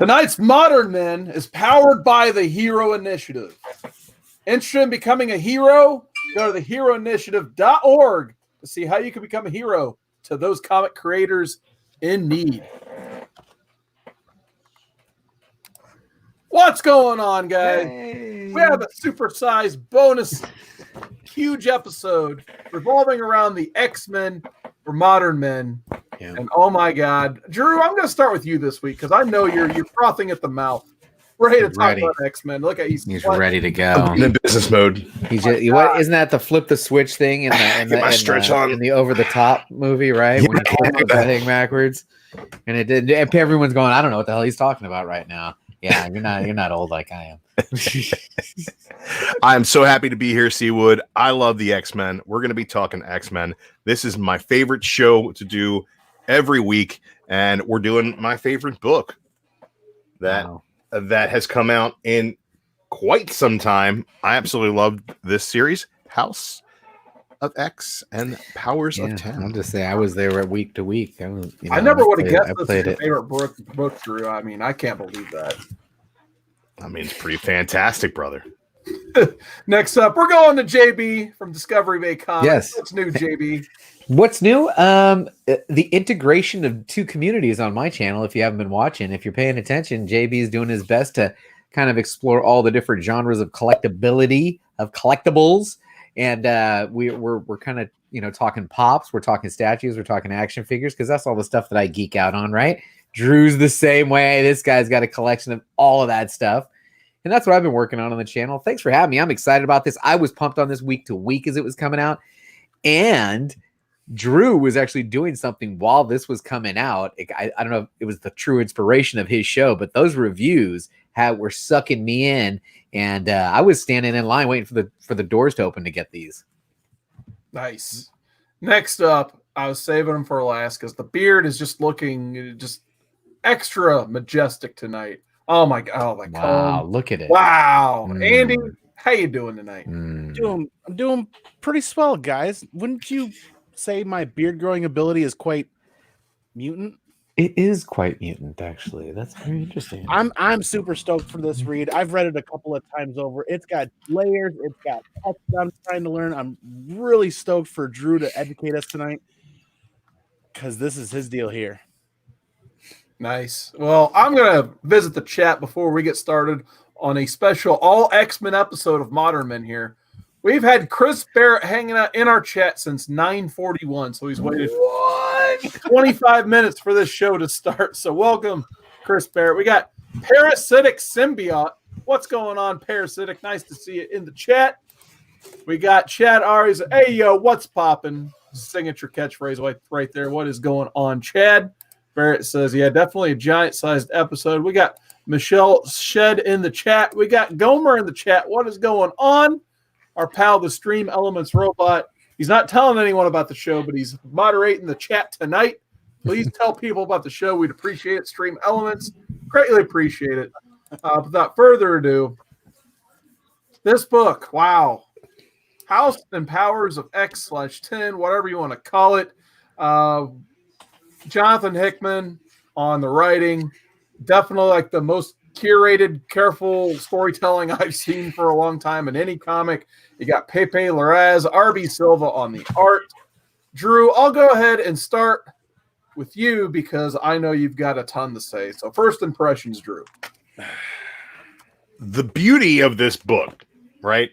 Tonight's Modern Men is powered by the Hero Initiative. Interested in becoming a hero? Go to theheroinitiative.org to see how you can become a hero to those comic creators in need. What's going on, guys? Hey. We have a supersized bonus huge episode revolving around the X-Men for Modern Men. Yeah. And oh my God, Drew, I'm going to start with you this week because I know you're frothing at the mouth. Ready to talk about X-Men. Look at he's ready to go. In business mode. He's just, what isn't that the flip the switch thing in the over the top movie, right? When he flipped the thing backwards, and it did. And everyone's going, I don't know what the hell he's talking about right now. Yeah, you're not old like I am. I'm so happy to be here, CWood. I love the X-Men. We're going to be talking X-Men. This is my favorite show to do every week, and we're doing my favorite book that has come out in quite some time. I absolutely loved this series, House of X and Powers of 10. I'll just say I was there week to week. I never would have guessed this is your favorite book, Drew. I mean, I can't believe that. I mean, it's pretty fantastic, brother. Next up, we're going to JB from DiscoveryBay Comics. Yes. What's new, JB? What's new? The integration of two communities on my channel. If you haven't been watching, if you're paying attention, JB is doing his best to kind of explore all the different genres of collectibility, of collectibles. And we're kind of, talking pops, we're talking statues, we're talking action figures, because that's all the stuff that I geek out on, right? Drew's the same way. This guy's got a collection of all of that stuff. And that's what I've been working on the channel. Thanks for having me. I'm excited about this. I was pumped on this week to week as it was coming out. And Drew was actually doing something while this was coming out. I don't know if it was the true inspiration of his show, but those reviews were sucking me in. And I was standing in line waiting for the doors to open to get these. Nice. Next up, I was saving them for last because the beard is just looking extra majestic tonight. Oh my God! Wow! Look at it! Wow, Andy, how you doing tonight? I'm doing pretty swell, guys. Wouldn't you say my beard growing ability is quite mutant? It is quite mutant, actually. That's very interesting. I'm super stoked for this read. I've read it a couple of times over. It's got layers. It's got text that I'm trying to learn. I'm really stoked for Drew to educate us tonight because this is his deal here. Nice. Well, I'm going to visit the chat before we get started on a special all X-Men episode of Modern Men here. We've had Chris Barrett hanging out in our chat since 9:41, so he's waited 25 minutes for this show to start. So welcome, Chris Barrett. We got Parasitic Symbiote. What's going on, Parasitic? Nice to see you in the chat. We got Chad Ari's, hey, yo, what's poppin'? Signature catchphrase right there. What is going on, Chad? Barrett says, yeah, definitely a giant-sized episode. We got Michelle Shed in the chat. We got Gomer in the chat. What is going on? Our pal, the Stream Elements robot. He's not telling anyone about the show, but he's moderating the chat tonight. Please tell people about the show. We'd appreciate it. Stream Elements. Greatly appreciate it. Without further ado, this book, wow. House and Powers of X/10, whatever you want to call it. Jonathan Hickman on the writing. Definitely like the most curated, careful storytelling I've seen for a long time in any comic. You got Pepe Larraz, RB Silva on the art. Drew, I'll go ahead and start with you because I know you've got a ton to say. So first impressions, Drew. The beauty of this book, right?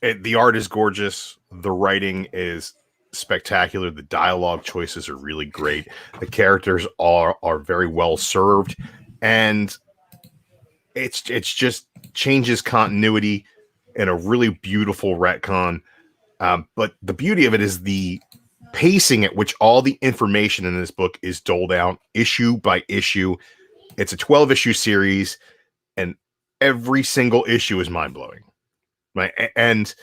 The art is gorgeous. The writing is spectacular. The dialogue choices are really great. The characters are very well served, and it's just changes continuity in a really beautiful retcon. But the beauty of it is the pacing at which all the information in this book is doled out issue by issue. It's a 12-issue series, and every single issue is mind-blowing. Right? And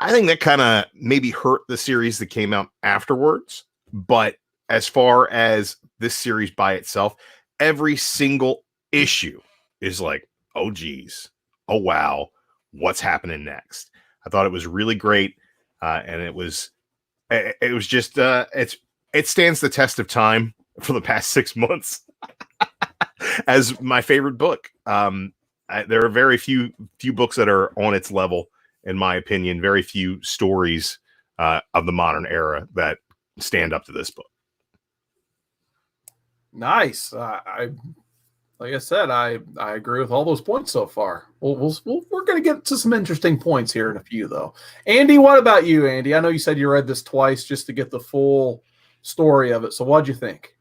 I think that kind of maybe hurt the series that came out afterwards. But as far as this series by itself, every single issue is like, oh, geez. Oh, wow. What's happening next? I thought it was really great. And it was just, it stands the test of time for the past 6 months. as my favorite book. There are very few books that are on its level, in my opinion. Very few stories of the modern era that stand up to this book. Nice. Like I said, I agree with all those points so far. We're going to get to some interesting points here in a few, though. Andy, what about you, Andy? I know you said you read this twice just to get the full story of it. So what'd you think?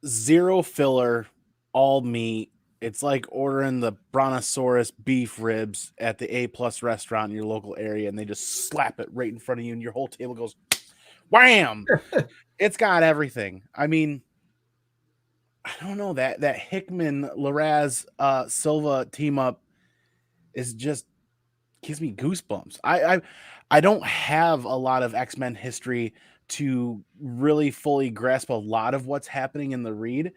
Zero filler, all meat. It's like ordering the brontosaurus beef ribs at the A+ restaurant in your local area, and they just slap it right in front of you, and your whole table goes wham. It's got everything. I mean, I don't know, that Hickman Larraz Silva team up is just gives me goosebumps. I don't have a lot of X-Men history to really fully grasp a lot of what's happening in the read,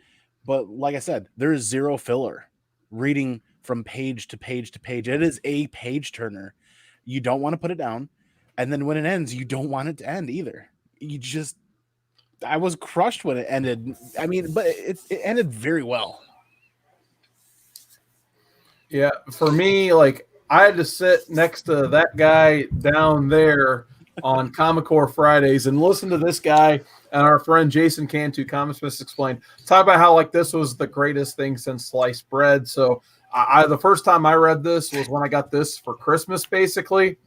but like I said, there is zero filler reading from page to page to page. It is a page turner. You don't want to put it down, and then when it ends, you don't want it to end either. I was crushed when it ended. I mean, but it ended very well. Yeah, for me, like, I had to sit next to that guy down there on Comic Core Fridays and listen to this guy and our friend Jason Cantu, Comics Explained, talk about how like this was the greatest thing since sliced bread. So the first time I read this was when I got this for Christmas, basically,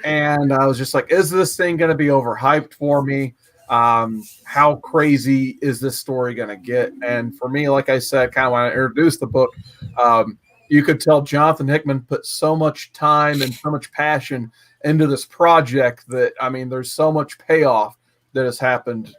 and I was just like, is this thing going to be overhyped for me? How crazy is this story going to get? And for me, like I said, kind of when I introduced the book, you could tell Jonathan Hickman put so much time and so much passion into this project that, I mean, there's so much payoff that has happened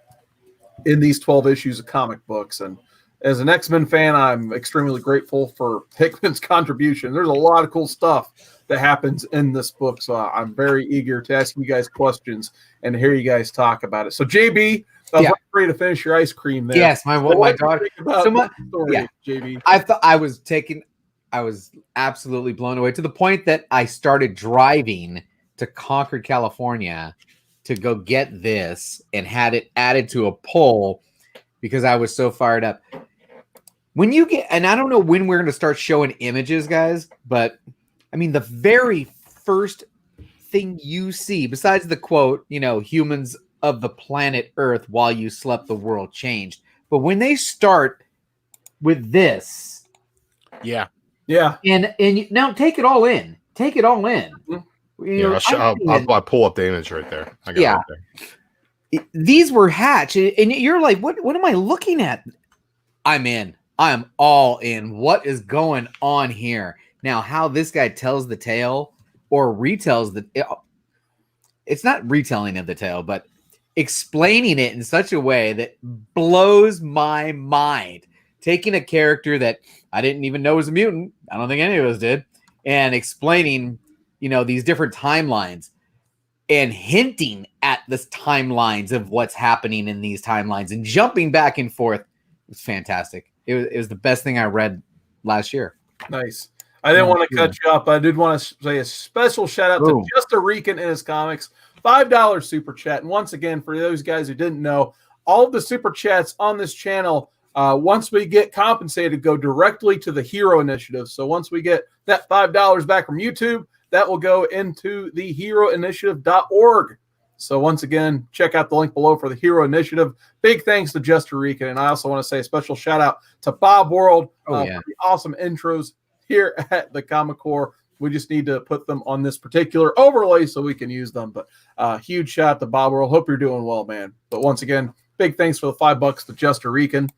in these 12 issues of comic books. And as an X-Men fan, I'm extremely grateful for Hickman's contribution. There's a lot of cool stuff that happens in this book. So I'm very eager to ask you guys questions and hear you guys talk about it. So JB, I was ready to finish your ice cream there. Yes, my daughter. JB. I was absolutely blown away to the point that I started driving to Concord, California to go get this and had it added to a poll because I was so fired up. When you get, and I don't know when we're going to start showing images, guys, but I mean, the very first thing you see, besides the quote, humans of the planet Earth, while you slept, the world changed. But when they start with this, yeah, and now take it all in. Take it all in. I'll pull up the image right there. I got it right there. These were hatched, and you're like, what am I looking at? I'm in. I am all in. What is going on here? Now, how this guy tells the tale or retells it's not retelling of the tale, but explaining it in such a way that blows my mind. Taking a character that I didn't even know was a mutant, I don't think any of us did, and explaining, these different timelines and hinting at the timelines of what's happening in these timelines and jumping back and forth. It was fantastic. It was the best thing I read last year. Nice. I didn't want to cut you up. I did want to say a special shout out to Just a Rican in his comics, $5 super chat. And once again, for those guys who didn't know, all of the super chats on this channel, once we get compensated, go directly to the Hero Initiative. So once we get that $5 back from YouTube, that will go into the heroinitiative.org. So once again, check out the link below for the Hero Initiative. Big thanks to Just a Rican. And I also want to say a special shout out to Bob World for the awesome intros here at the Comic Core. We just need to put them on this particular overlay so we can use them. But huge shout out to Bob World. Hope you're doing well, man. But once again, big thanks for the $5 to Just a Rican.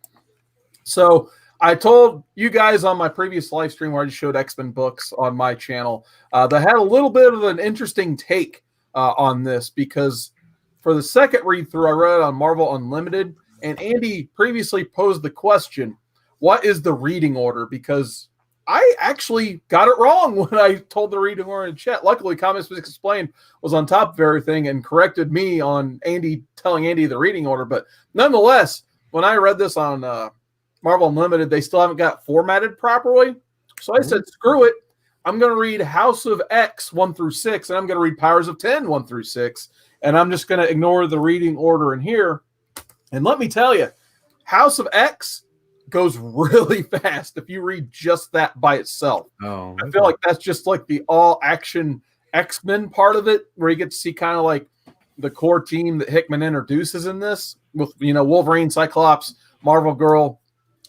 So I told you guys on my previous live stream where I just showed X-Men books on my channel that had a little bit of an interesting take on this, because for the second read through, I read it on Marvel Unlimited, and Andy previously posed the question, what is the reading order? Because I actually got it wrong when I told the reading order in chat. Luckily, Comics Explained was on top of everything and corrected me on telling Andy the reading order. But nonetheless, when I read this on Marvel Unlimited, they still haven't got formatted properly. So I said, screw it. I'm going to read House of X 1 through 6, and I'm going to read Powers of 10 1 through 6, and I'm just going to ignore the reading order in here. And let me tell you, House of X goes really fast if you read just that by itself. Oh, I feel like that's just like the all action X-Men part of it, where you get to see kind of like the core team that Hickman introduces in this with, Wolverine, Cyclops, Marvel Girl,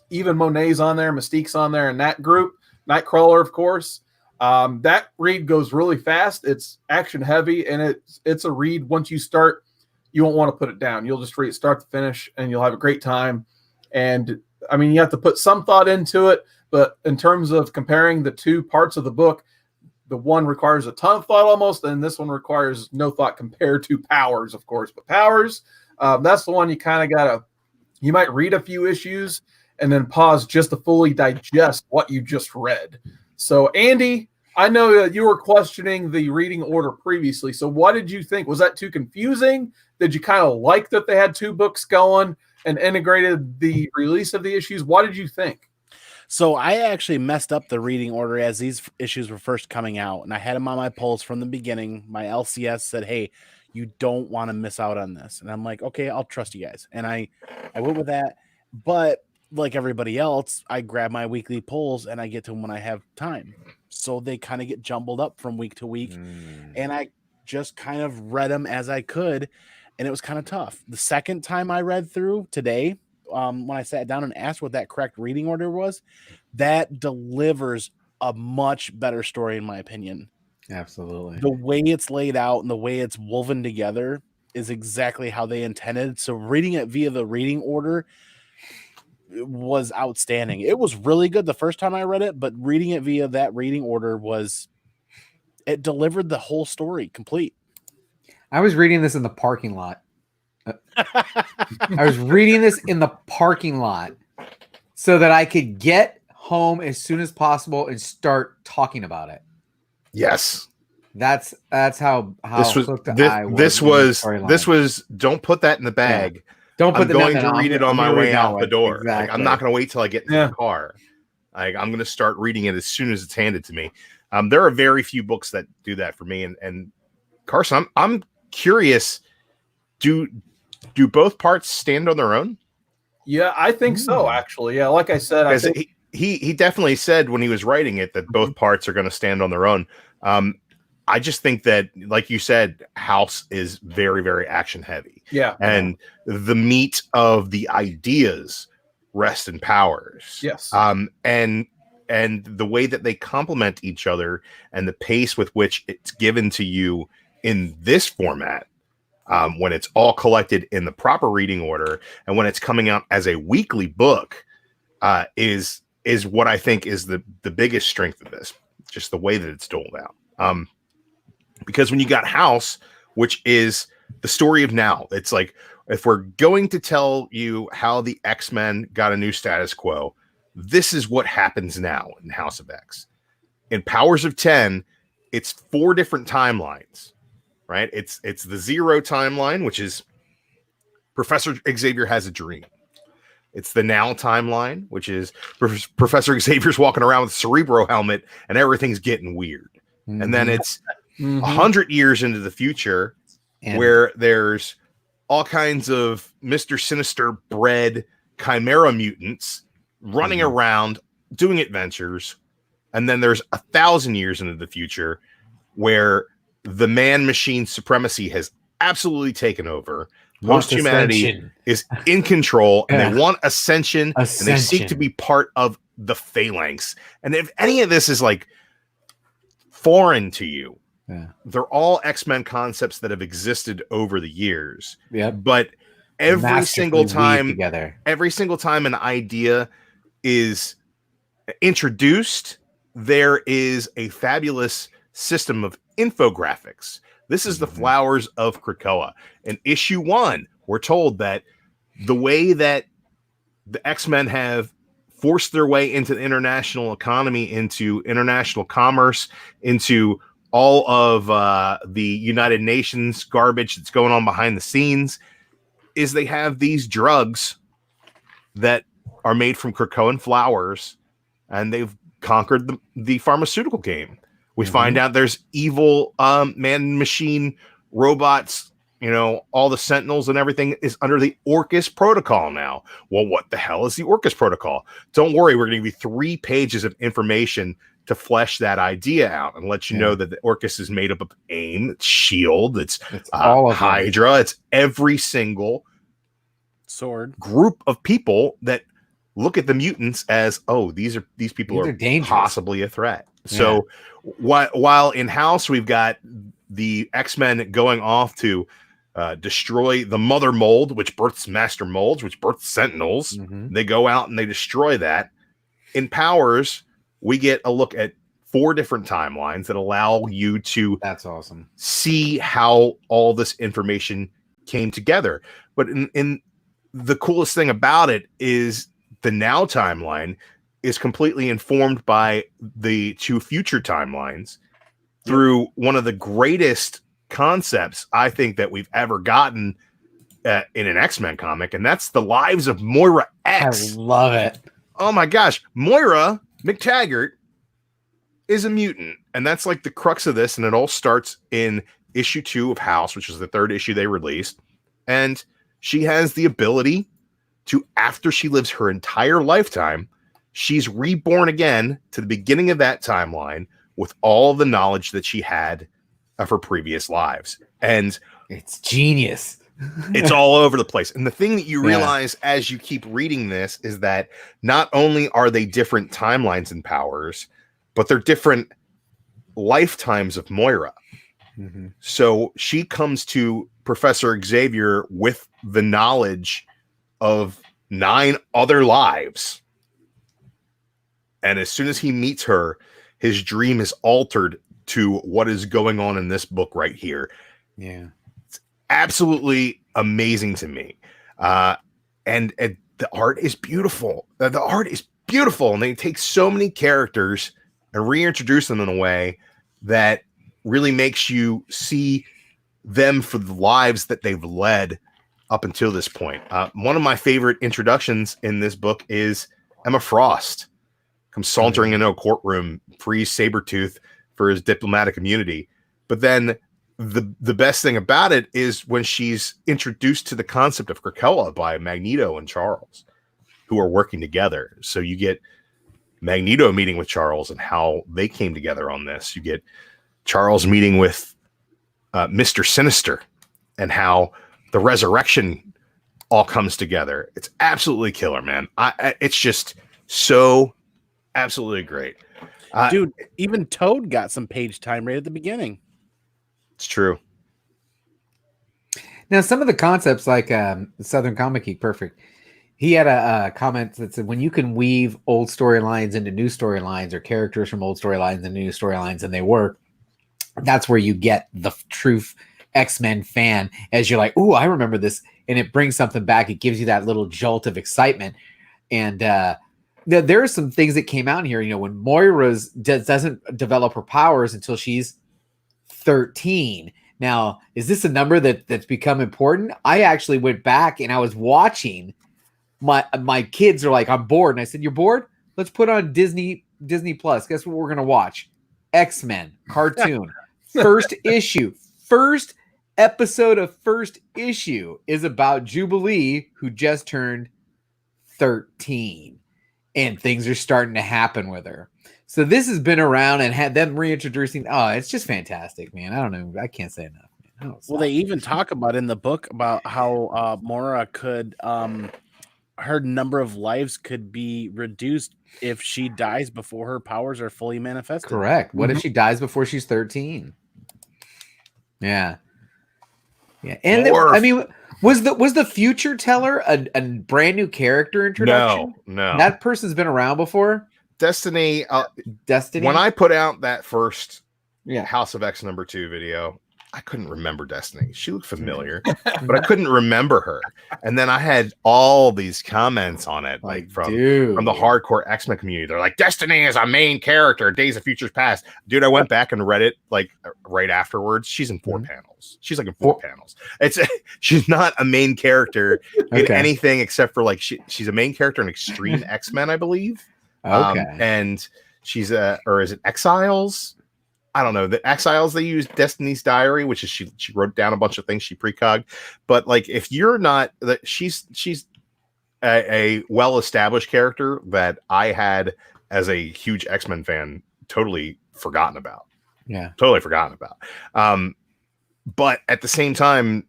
even Monet's on there, Mystique's on there, and that group, Nightcrawler, of course. That read goes really fast. It's action heavy, and it's a read. Once you start, you won't want to put it down. You'll just read it start to finish, and you'll have a great time. And I mean, you have to put some thought into it, but in terms of comparing the two parts of the book, the one requires a ton of thought almost, and this one requires no thought compared to Powers, of course. But Powers, that's the one you kind of you might read a few issues and then pause just to fully digest what you just read. So, Andy, I know that you were questioning the reading order previously. So what did you think? Was that too confusing? Did you kind of like that they had two books going and integrated the release of the issues? What did you think? So I actually messed up the reading order as these issues were first coming out, and I had them on my polls from the beginning. My LCS said, hey, you don't want to miss out on this. And I'm like, okay, I'll trust you guys. And I went with that. But like everybody else, I grab my weekly polls and I get to them when I have time. So they kind of get jumbled up from week to week. And I just kind of read them as I could. And it was kind of tough. The second time I read through today, when I sat down and asked what that correct reading order was, that delivers a much better story, in my opinion. Absolutely. The way it's laid out and the way it's woven together is exactly how they intended. So reading it via the reading order was outstanding. It was really good the first time I read it, but reading it via that reading order it delivered the whole story complete. I was reading this in the parking lot. I was reading this in the parking lot so that I could get home as soon as possible and start talking about it. Yes. That's how this was. hooked This, I was. This was. Don't put that in the bag. Yeah. Don't put I'm going to read it on my way out the door. Exactly. Like, I'm not going to wait till I get in the car. Like, I'm going to start reading it as soon as it's handed to me. There are very few books that do that for me. And Carson, I'm curious. Do both parts stand on their own? Yeah, I think so. Actually, yeah. Like I said, I think he definitely said when he was writing it that both parts are going to stand on their own. I just think that, like you said, House is very, very action heavy. Yeah. And the meat of the ideas rest in Powers. Yes. And the way that they complement each other and the pace with which it's given to you in this format, when it's all collected in the proper reading order and when it's coming out as a weekly book, is what I think is the biggest strength of this, just the way that it's doled out. Because when you got House, which is the story of now, it's like, if we're going to tell you how the X-Men got a new status quo, this is what happens now in House of X. In Powers of 10, it's 4 different timelines, right? It's the Zero timeline, which is Professor Xavier has a dream. It's the Now timeline, which is Professor Xavier's walking around with a Cerebro helmet and everything's getting weird. Mm-hmm. And then it's 100 years into the future, where there's all kinds of Mr. Sinister bred chimera mutants running around doing adventures. And then there's 1,000 years into the future, where the man-machine supremacy has absolutely taken over. Most humanity is in control, and they want ascension, and they seek to be part of the Phalanx. And if any of this is like foreign to you, they're all X-Men concepts that have existed over the years. Yeah, but every single time an idea is introduced, there is a fabulous system of infographics. This is the Flowers of Krakoa. In issue 1, we're told that the way that the X-Men have forced their way into the international economy, into international commerce, into all of the United Nations garbage that's going on behind the scenes, is they have these drugs that are made from Krakoan flowers, and they've conquered the pharmaceutical game. We find out there's evil man-machine robots, you know, all the Sentinels and everything is under the Orcus Protocol now. Well, what the hell is the Orcus Protocol? Don't worry, we're going to give you 3 pages of information to flesh that idea out and let you know that the Orcus is made up of AIM, it's SHIELD, it's all of Hydra, it's every single sword group of people that look at the mutants as, oh, these people are dangerous, possibly a threat. So while in house we've got the X-Men going off to destroy the mother mold, which births master molds, which births Sentinels. They go out and they destroy that. In Powers, we get a look at 4 different timelines that allow you to see how all this information came together. But in the coolest thing about it is the now timeline is completely informed by the 2 future timelines through one of the greatest concepts I think that we've ever gotten in an X-Men comic, and that's the lives of Moira X. I love it. Oh my gosh, Moira McTaggart is a mutant, and that's like the crux of this, and it all starts in issue 2 of House, which is the 3rd issue they released, and she has the ability to, after she lives her entire lifetime, she's reborn again to the beginning of that timeline with all the knowledge that she had of her previous lives. And it's genius. It's all over the place. And the thing that you realize as you keep reading this is that not only are they different timelines and powers, but they're different lifetimes of Moira. So she comes to Professor Xavier with the knowledge of 9 other lives. And as soon as he meets her, his dream is altered to what is going on in this book right here. Yeah. It's absolutely amazing to me. And the art is beautiful. The art is beautiful. And they take so many characters and reintroduce them in a way that really makes you see them for the lives that they've led up until this point. One of my favorite introductions in this book is Emma Frost comes sauntering into a courtroom, frees Sabretooth for his diplomatic immunity. But then the best thing about it is when she's introduced to the concept of Krakoa by Magneto and Charles, who are working together. So you get Magneto meeting with Charles and how they came together on this. You get Charles meeting with Mr. Sinister and how the resurrection all comes together. It's absolutely killer, man. It's just so absolutely great. Dude, even Toad got some page time right at the beginning. It's true. Now, some of the concepts, like Southern Comic Geek, perfect. He had a comment that said, when you can weave old storylines into new storylines, or characters from old storylines into new storylines, and they work, that's where you get the true X-Men fan, as you're like, ooh, I remember this, and it brings something back. It gives you that little jolt of excitement. And there are some things that came out in here. You know, when Moira doesn't develop her powers until she's 13. Now, is this a number that's become important? I actually went back and I was watching. My kids are like, I'm bored. And I said, you're bored? Let's put on Disney Plus. Guess what we're going to watch? X-Men cartoon. First issue. First episode of first issue is about Jubilee, who just turned 13. And things are starting to happen with her. So this has been around and had them reintroducing. Oh, it's just fantastic, man. I don't know. I can't say enough. Well, they even talk about in the book about how Moira could, her number of lives could be reduced if she dies before her powers are fully manifested. Correct. What if she dies before she's 13? Yeah. Yeah. And I mean, was the future teller a brand new character introduction? No. That person's been around before. Destiny. Destiny. When I put out that first House of X #2 video, I couldn't remember Destiny. She looked familiar, but I couldn't remember her. And then I had all these comments on it, like from the hardcore X-Men community. They're like, Destiny is a main character, Days of Futures Past. Dude, I went back and read it like right afterwards. She's in 4 panels. She's like in 4 panels. She's not a main character in anything except for like she's a main character in Extreme X-Men, I believe. Okay. And she's or is it Exiles? I don't know, the Exiles, they use Destiny's Diary, which is she wrote down a bunch of things she precogged. But like, if you're not that, she's a well-established character that I had as a huge X-Men fan totally forgotten about. Yeah, totally forgotten about. But at the same time,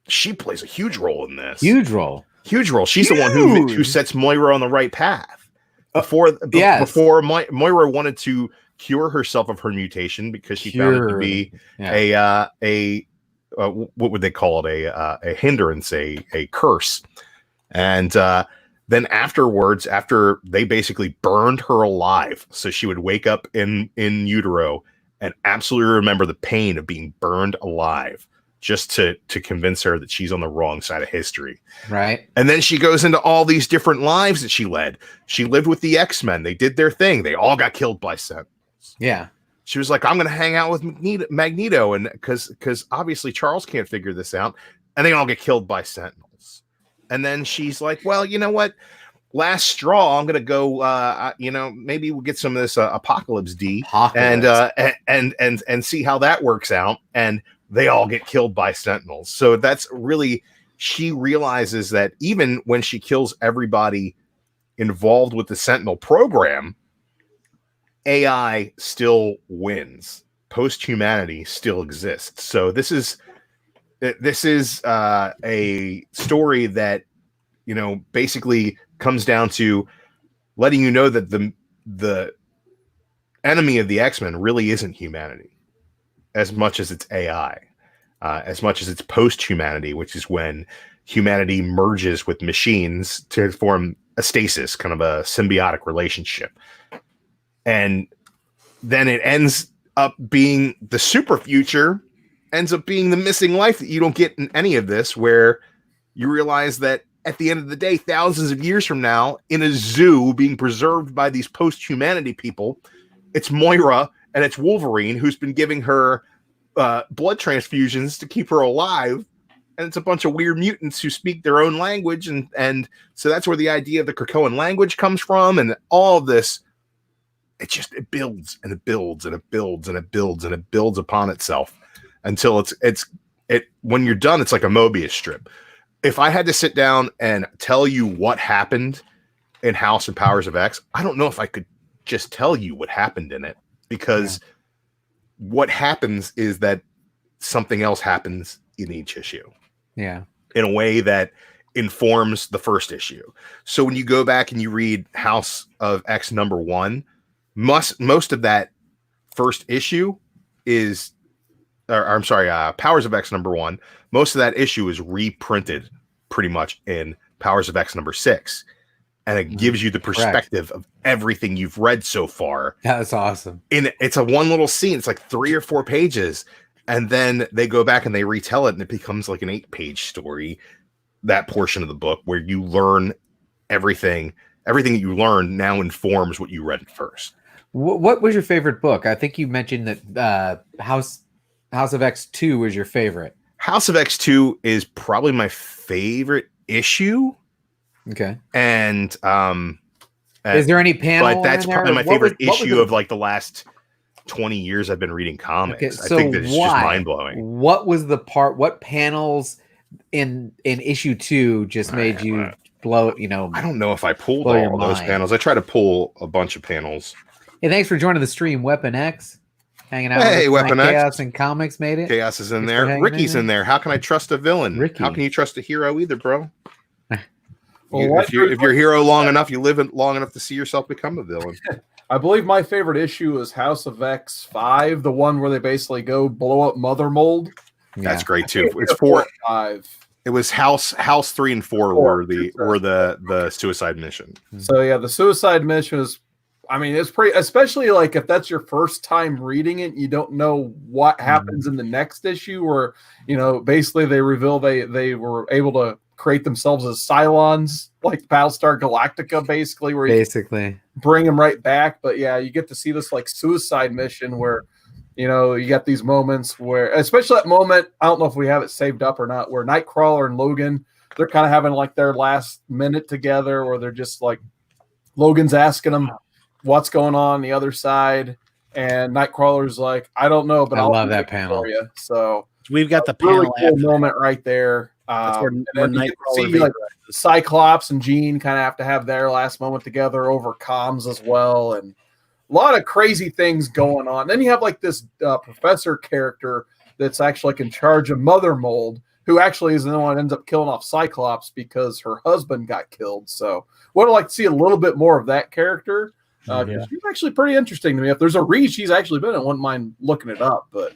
she plays a huge role in this. Huge role. She's the one who sets Moira on the right path. Before Moira wanted to cure herself of her mutation because she found it to be what would they call it, a hindrance, a curse. And then afterwards, after they basically burned her alive, so she would wake up in utero and absolutely remember the pain of being burned alive, just to convince her that she's on the wrong side of history. Right. And then she goes into all these different lives that she led. She lived with the X-Men. They did their thing. They all got killed by Sentinels. Yeah. She was like, I'm going to hang out with Magneto. And because obviously Charles can't figure this out. And they all get killed by Sentinels. And then she's like, well, you know what? Last straw, I'm going to go, maybe we'll get some of this Apocalypse D and see how that works out. And they all get killed by Sentinels. So that's really, she realizes that even when she kills everybody involved with the Sentinel program, AI still wins. Post-humanity still exists. So this is a story that, basically comes down to letting you know that the enemy of the X-Men really isn't humanity as much as it's AI, as much as it's post-humanity, which is when humanity merges with machines to form a stasis, kind of a symbiotic relationship. And then it ends up being the super future, ends up being the missing life that you don't get in any of this, where you realize that at the end of the day, thousands of years from now, in a zoo being preserved by these post-humanity people, it's Moira and it's Wolverine who's been giving her blood transfusions to keep her alive. And it's a bunch of weird mutants who speak their own language. And so that's where the idea of the Krakoan language comes from. And all of this, it builds and it builds and it builds and it builds and it builds upon itself until it when you're done, it's like a Mobius strip. If I had to sit down and tell you what happened in House and Powers of X, I don't know if I could just tell you what happened in it, because what happens is that something else happens in each issue. Yeah. In a way that informs the first issue. So when you go back and you read House of X #1, most of that first issue is, Powers of X #1, most of that issue is reprinted pretty much in Powers of X #6. And it gives you the perspective of everything you've read so far. That's awesome. It's a one little scene. It's like 3 or 4 pages. And then they go back and they retell it, and it becomes like an 8-page story, that portion of the book where you learn everything that you learn now informs what you read first. What was your favorite book? I think you mentioned that House of X2 was your favorite. House of X2 is probably my favorite issue. Okay. And is there any panel? But that's probably my favorite issue of like the last 20 years I've been reading comics. Okay, so I think that it's just mind-blowing. What was the part, what panels in issue 2 just made you blow it, I don't know if I pulled all those panels. I try to pull a bunch of panels. Hey, thanks for joining the stream, Weapon X. Hanging out with Weapon X. Chaos and Comics made it. Chaos is in there. Ricky's in there. How can I trust a villain? Ricky. How can you trust a hero either, bro? Well, if you're hero long enough, you live long enough to see yourself become a villain. I believe my favorite issue is House of X 5, the one where they basically go blow up Mother Mold. Yeah. That's great too. It's 4, 5. It was House 3 and 4 were the suicide mission. So yeah, the suicide mission is, I mean, it's pretty, especially like if that's your first time reading it, you don't know what happens in the next issue, or basically they reveal they were able to create themselves as Cylons, like Battlestar Galactica, basically, where you bring them right back. But yeah, you get to see this like suicide mission where you got these moments where, especially that moment, I don't know if we have it saved up or not, where Nightcrawler and Logan, they're kind of having like their last minute together, where they're just like, Logan's asking them what's going on the other side, And Nightcrawler's like, I don't know, but I I'll love do that it panel. for you. So We've got the really panel cool after moment right there. That's where And then you get to Nightcrawler see like Cyclops and Jean kind of have to have their last moment together over comms as well, and a lot of crazy things going on. Then you have like this professor character that's actually like in charge of Mother Mold, who actually is the one that ends up killing off Cyclops because her husband got killed. So would like to see a little bit more of that character. She's actually pretty interesting to me. If there's a read she's actually been in, I wouldn't mind looking it up. But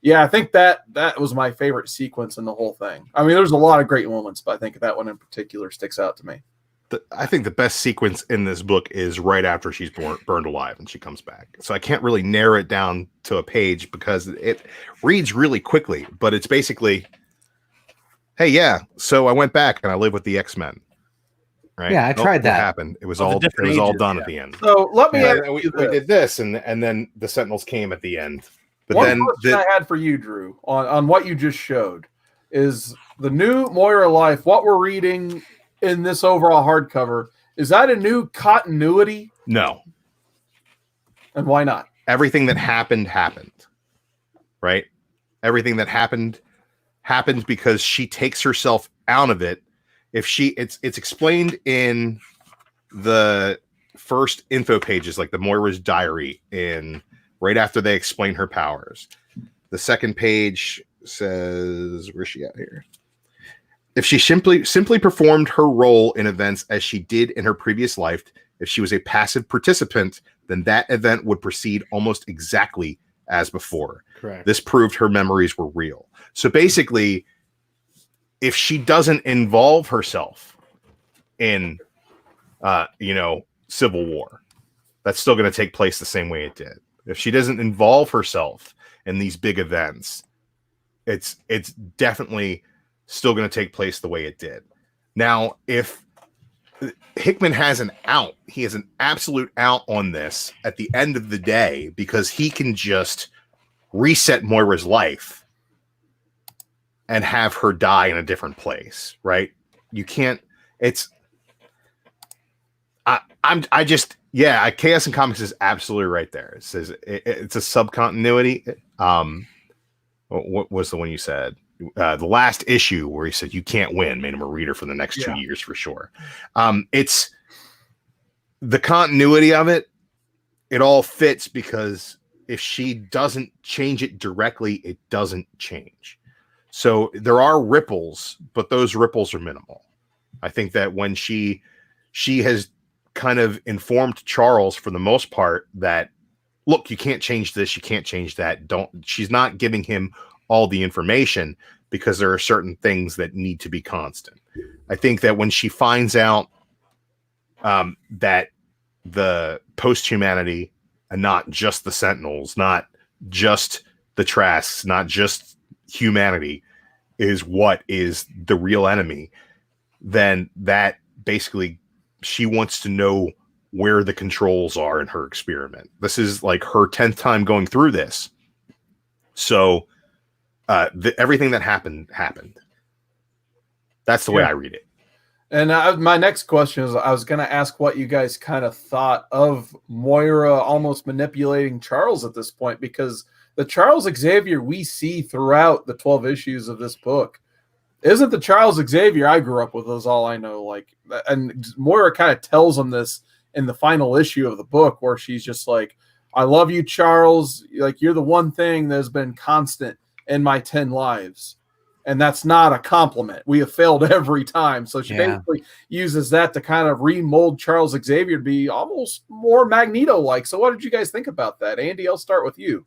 yeah, I think that was my favorite sequence in the whole thing. I mean, there's a lot of great moments, but I think that one in particular sticks out to me. I think the best sequence in this book is right after she's burned alive and she comes back. So I can't really narrow it down to a page because it reads really quickly, but it's basically, hey, yeah, so I went back and I lived with the X-Men. Right? Yeah, I tried that. What happened? It was all done at the end. So let me ask we you this. did this, and then the Sentinels came at the end. But One then question I had for you, Drew, on what you just showed is the new Moira Life. What we're reading in this overall hardcover, is that a new continuity? No. And why not? Everything that happened, right? Everything that happened because she takes herself out of it. It's explained in the first info pages, like the Moira's diary, right after they explain her powers. The second page says, where's she at here? If she simply performed her role in events as she did in her previous life, if she was a passive participant, then that event would proceed almost exactly as before. Correct. This proved her memories were real. So basically, if she doesn't involve herself in, Civil War, that's still going to take place the same way it did. If she doesn't involve herself in these big events, it's definitely still going to take place the way it did. Now, if Hickman has an out, he has an absolute out on this at the end of the day, because he can just reset Moira's life and have her die in a different place, right? You can't, Chaos and Comics is absolutely right there. It says it's a subcontinuity. What was the one you said? The last issue where he said you can't win made him a reader for the next 2 years for sure. It's the continuity of it. It all fits because if she doesn't change it directly, it doesn't change. So there are ripples, but those ripples are minimal. I think that when she has kind of informed Charles for the most part that, look, you can't change this, you can't change that. She's not giving him all the information because there are certain things that need to be constant. I think that when she finds out that the post-humanity and not just the Sentinels, not just the Trasks, not just humanity is what is the real enemy, then that basically she wants to know where the controls are in her experiment. This is like her 10th time going through this. So everything that happened. That's the way I read it. And my next question is, I was going to ask what you guys kind of thought of Moira almost manipulating Charles at this point, because the Charles Xavier we see throughout the 12 issues of this book isn't the Charles Xavier I grew up with, is all I know. Like, and Moira kind of tells him this in the final issue of the book, where she's just like, I love you, Charles. Like, you're the one thing that has been constant in my 10 lives. And that's not a compliment. We have failed every time. So she basically uses that to kind of remold Charles Xavier to be almost more Magneto-like. So what did you guys think about that? Andy, I'll start with you.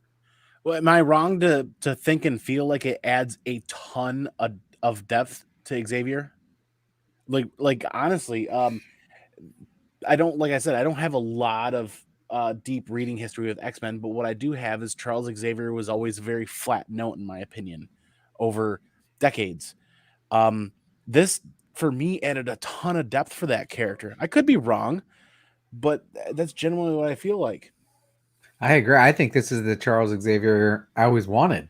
Well, am I wrong to think and feel like it adds a ton of depth to Xavier? Like honestly, I don't, like I said, I don't have a lot of deep reading history with X-Men, but what I do have is Charles Xavier was always a very flat note, in my opinion, over decades. This for me added a ton of depth for that character. I could be wrong, but that's generally what I feel like. I agree. I think this is the Charles Xavier I always wanted.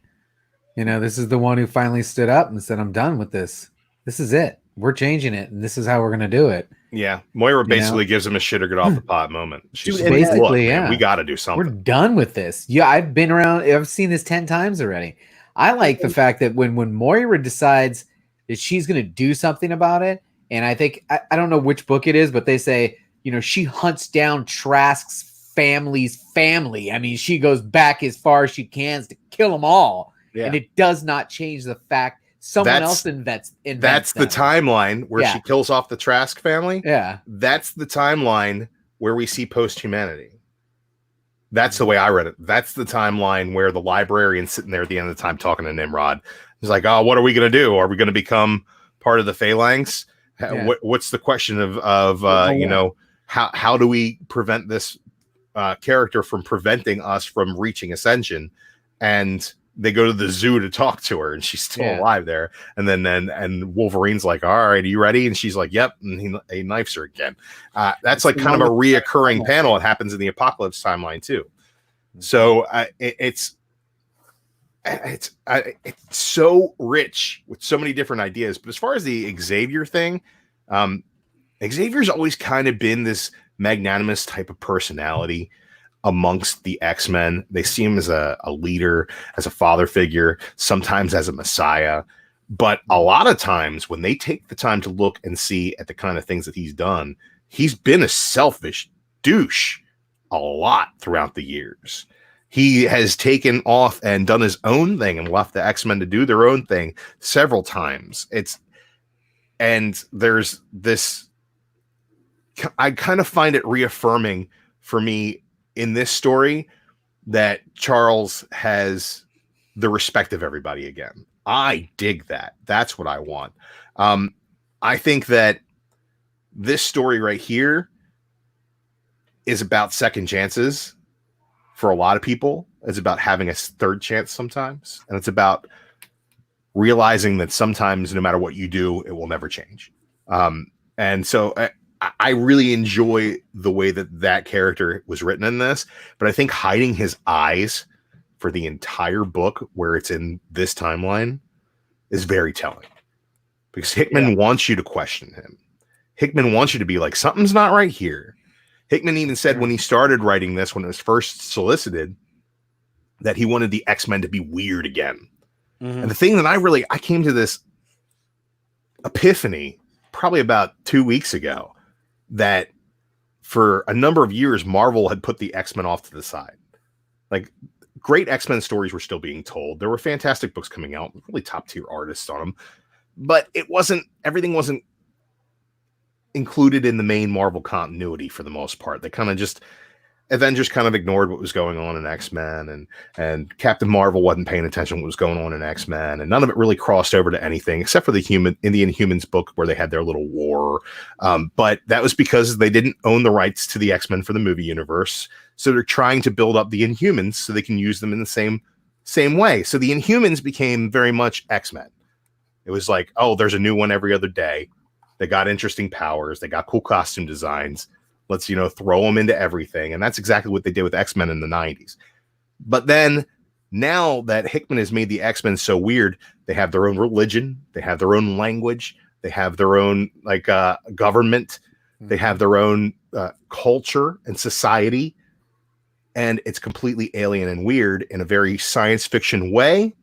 This is the one who finally stood up and said, I'm done with this. This is it. We're changing it, and this is how we're going to do it. Yeah, Moira basically gives him a shit or get off the pot moment. She's Dude, like, basically, look, man, yeah. we got to do We're something. done with this. Yeah, I've seen this 10 times already. I like the fact that when Moira decides that she's going to do something about it, and I think, I don't know which book it is, but they say, she hunts down Trask's family's family. I mean, she goes back as far as she can to kill them all. Yeah. And it does not change the fact someone else invents That's the them. timeline where she kills off the Trask family. Yeah. That's the timeline where we see post-humanity. That's the way I read it. That's the timeline where the librarian's sitting there at the end of the time talking to Nimrod. He's like, oh, what are we going to do? Are we going to become part of the Phalanx? Yeah. What's the question of how do we prevent this character from preventing us from reaching ascension? And they go to the zoo to talk to her, and she's still alive there. And then Wolverine's like, all right, are you ready? And she's like, yep. And he knifes her again. That's like kind of a reoccurring panel. It happens in the Apocalypse timeline too. So it's so rich with so many different ideas. But as far as the Xavier thing, Xavier's always kind of been this magnanimous type of personality amongst the X-Men. They see him as a leader, as a father figure, sometimes as a messiah. But a lot of times when they take the time to look and see at the kind of things that he's done, he's been a selfish douche a lot throughout the years. He has taken off and done his own thing and left the X-Men to do their own thing several times. There's this, I kind of find it reaffirming for me in this story that Charles has the respect of everybody again. I dig that. That's what I want. I think that this story right here is about second chances for a lot of people. It's about having a third chance sometimes. And it's about realizing that sometimes no matter what you do, it will never change. And so I really enjoy the way that character was written in this, but I think hiding his eyes for the entire book where it's in this timeline is very telling, because Hickman wants you to question him. Hickman wants you to be like, something's not right here. Hickman even said when he started writing this, when it was first solicited, that he wanted the X-Men to be weird again. And the thing that I came to this epiphany probably about 2 weeks ago, that for a number of years, Marvel had put the X-Men off to the side. Like, great X-Men stories were still being told. There were fantastic books coming out, really top tier artists on them, but everything wasn't included in the main Marvel continuity for the most part. They kind of just, Avengers kind of ignored what was going on in X-Men, and Captain Marvel wasn't paying attention to what was going on in X-Men, and none of it really crossed over to anything except for the Inhumans book where they had their little war. But that was because they didn't own the rights to the X-Men for the movie universe. So they're trying to build up the Inhumans so they can use them in the same way. So the Inhumans became very much X-Men. It was like, oh, there's a new one every other day. They got interesting powers. They got cool costume designs. Let's, throw them into everything. And that's exactly what they did with X-Men in the 90s. But then now that Hickman has made the X-Men so weird, they have their own religion. They have their own language. They have their own government. They have their own culture and society. And it's completely alien and weird in a very science fiction way,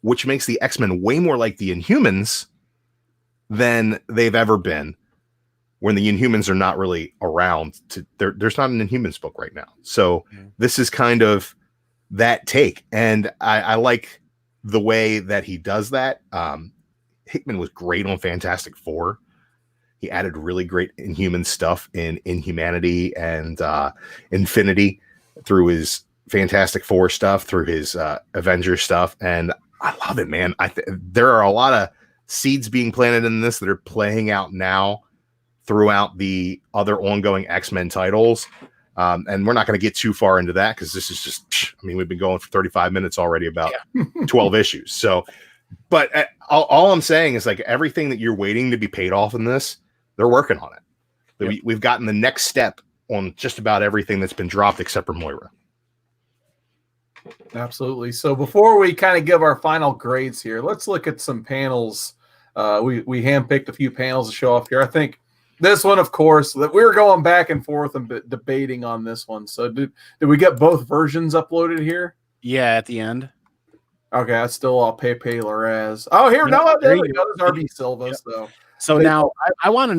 which makes the X-Men way more like the Inhumans than they've ever been, when the Inhumans are not really around. There's not an Inhumans book right now. So this is kind of that take. And I like the way that he does that. Hickman was great on Fantastic Four. He added really great Inhuman stuff in Inhumanity and Infinity through his Fantastic Four stuff, through his Avengers stuff. And I love it, man. There are a lot of seeds being planted in this that are playing out now throughout the other ongoing X-Men titles. And we're not going to get too far into that, because this is just, we've been going for 35 minutes already about 12 issues. So, but all I'm saying is, like, everything that you're waiting to be paid off in this, they're working on it. Yep. We've gotten the next step on just about everything that's been dropped except for Moira. Absolutely. So before we kind of give our final grades here, let's look at some panels. We handpicked a few panels to show off here. I think This one, of course, that we were going back and forth and debating on this one. So did we get both versions uploaded here? Yeah, at the end. Okay, that's still all Pepe Larraz. Oh, here, no, there we go. There's RB Silva. Yep. So now I want to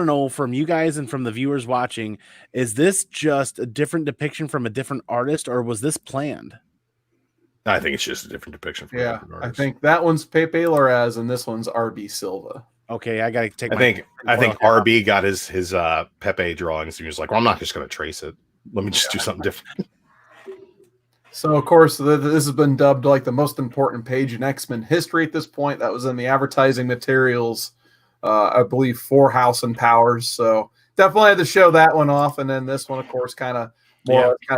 know from you guys and from the viewers watching, is this just a different depiction from a different artist, or was this planned? I think it's just a different depiction from a different artist. I think that one's Pepe Larraz and this one's RB Silva. Okay, I gotta take. I think RB got his Pepe drawings. And he was like, "Well, I'm not just going to trace it. Let me just do something different." So, of course, this has been dubbed like the most important page in X-Men history at this point. That was in the advertising materials, I believe, for House and Powers. So definitely had to show that one off. And then this one, of course, kind of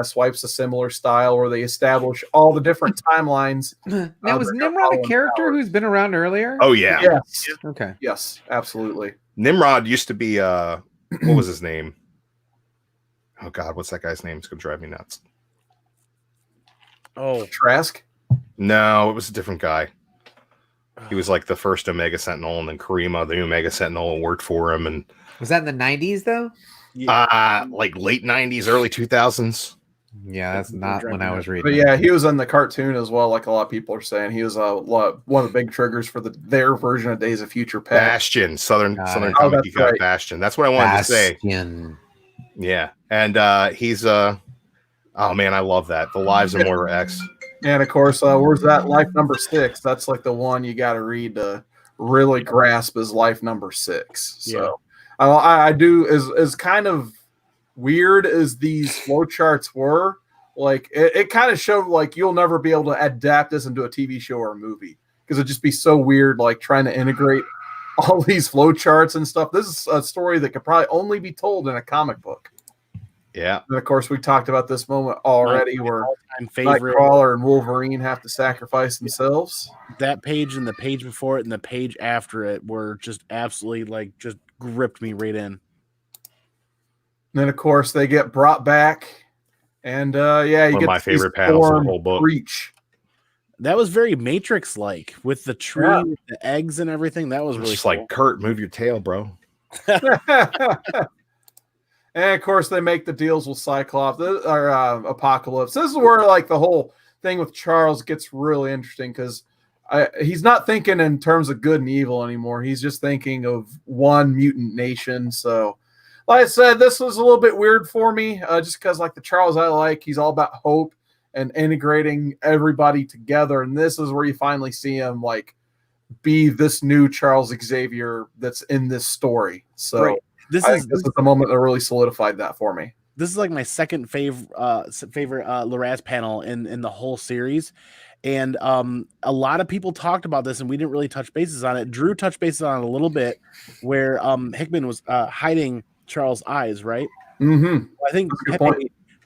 swipes a similar style where they establish all the different timelines. Now, was Nimrod a character who's been around earlier? Oh, yeah. Yes. Okay. Yes, absolutely. Nimrod used to be, what was his name? Oh, God, what's that guy's name? It's going to drive me nuts. Oh, Trask? No, it was a different guy. He was like the first Omega Sentinel, and then Karima, the Omega Sentinel, worked for him. And was that in the 90s, though? Like late 90s, early 2000s. Yeah, that's not when I was reading. But yeah, he was in the cartoon as well, like a lot of people are saying. He was one of the big triggers for their version of Days of Future Past. Bastion, Southern Comic Geek got Bastion. That's what I wanted to say. Yeah, and he's oh man, I love that. The Lives of Moira X. And of course, where's that life number 6? That's like the one you got to read to really grasp as life number 6. So I do as kind of weird as these flowcharts were, like it kind of showed like you'll never be able to adapt this into a TV show or a movie because it'd just be so weird, like trying to integrate all these flowcharts and stuff. This is a story that could probably only be told in a comic book. Yeah. And of course, we talked about this moment already where Nightcrawler and Wolverine have to sacrifice themselves. That page and the page before it and the page after it were just absolutely like just gripped me right in. And then, of course, they get brought back. And you one get of my favorite panels of the whole book. Breach. That was very Matrix-like with the tree, with the eggs and everything. That was really just cool. Like, Kurt, move your tail, bro. And of course, they make the deals with Cyclops or Apocalypse. This is where like the whole thing with Charles gets really interesting because he's not thinking in terms of good and evil anymore. He's just thinking of one mutant nation. So, like I said, this was a little bit weird for me, just because like the Charles I like, he's all about hope and integrating everybody together. And this is where you finally see him like be this new Charles Xavier that's in this story. So. Right. This is the moment that really solidified that for me. This is like my second favorite Larraz panel in the whole series. And a lot of people talked about this and we didn't really touch bases on it. Drew touched bases on it a little bit where Hickman was hiding Charles' eyes, right? Mm-hmm. I think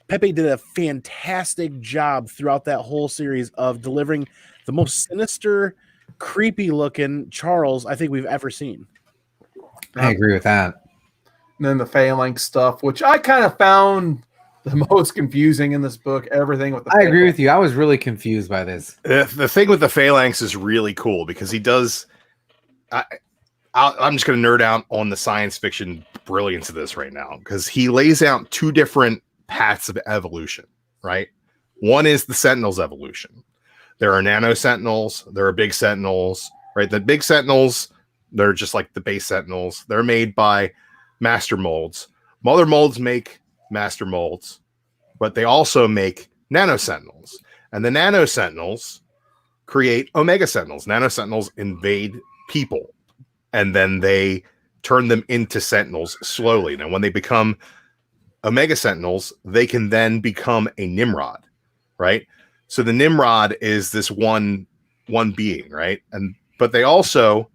Pepe did a fantastic job throughout that whole series of delivering the most sinister, creepy looking Charles I think we've ever seen. I agree with that. And then the phalanx stuff, which I kind of found the most confusing in this book. Everything with the I agree with you. I was really confused by this. The thing with the phalanx is really cool because he does. I'm just going to nerd out on the science fiction brilliance of this right now because he lays out two different paths of evolution. Right, one is the Sentinels evolution. There are nano Sentinels. There are big Sentinels. Right, the big Sentinels, they're just like the base Sentinels. They're made by master molds. Mother molds make master molds, but they also make nano sentinels. And the nano sentinels create Omega Sentinels. Nano Sentinels invade people, and then they turn them into Sentinels slowly. Now, when they become Omega Sentinels, they can then become a Nimrod, right? So the Nimrod is this one being, right? But they also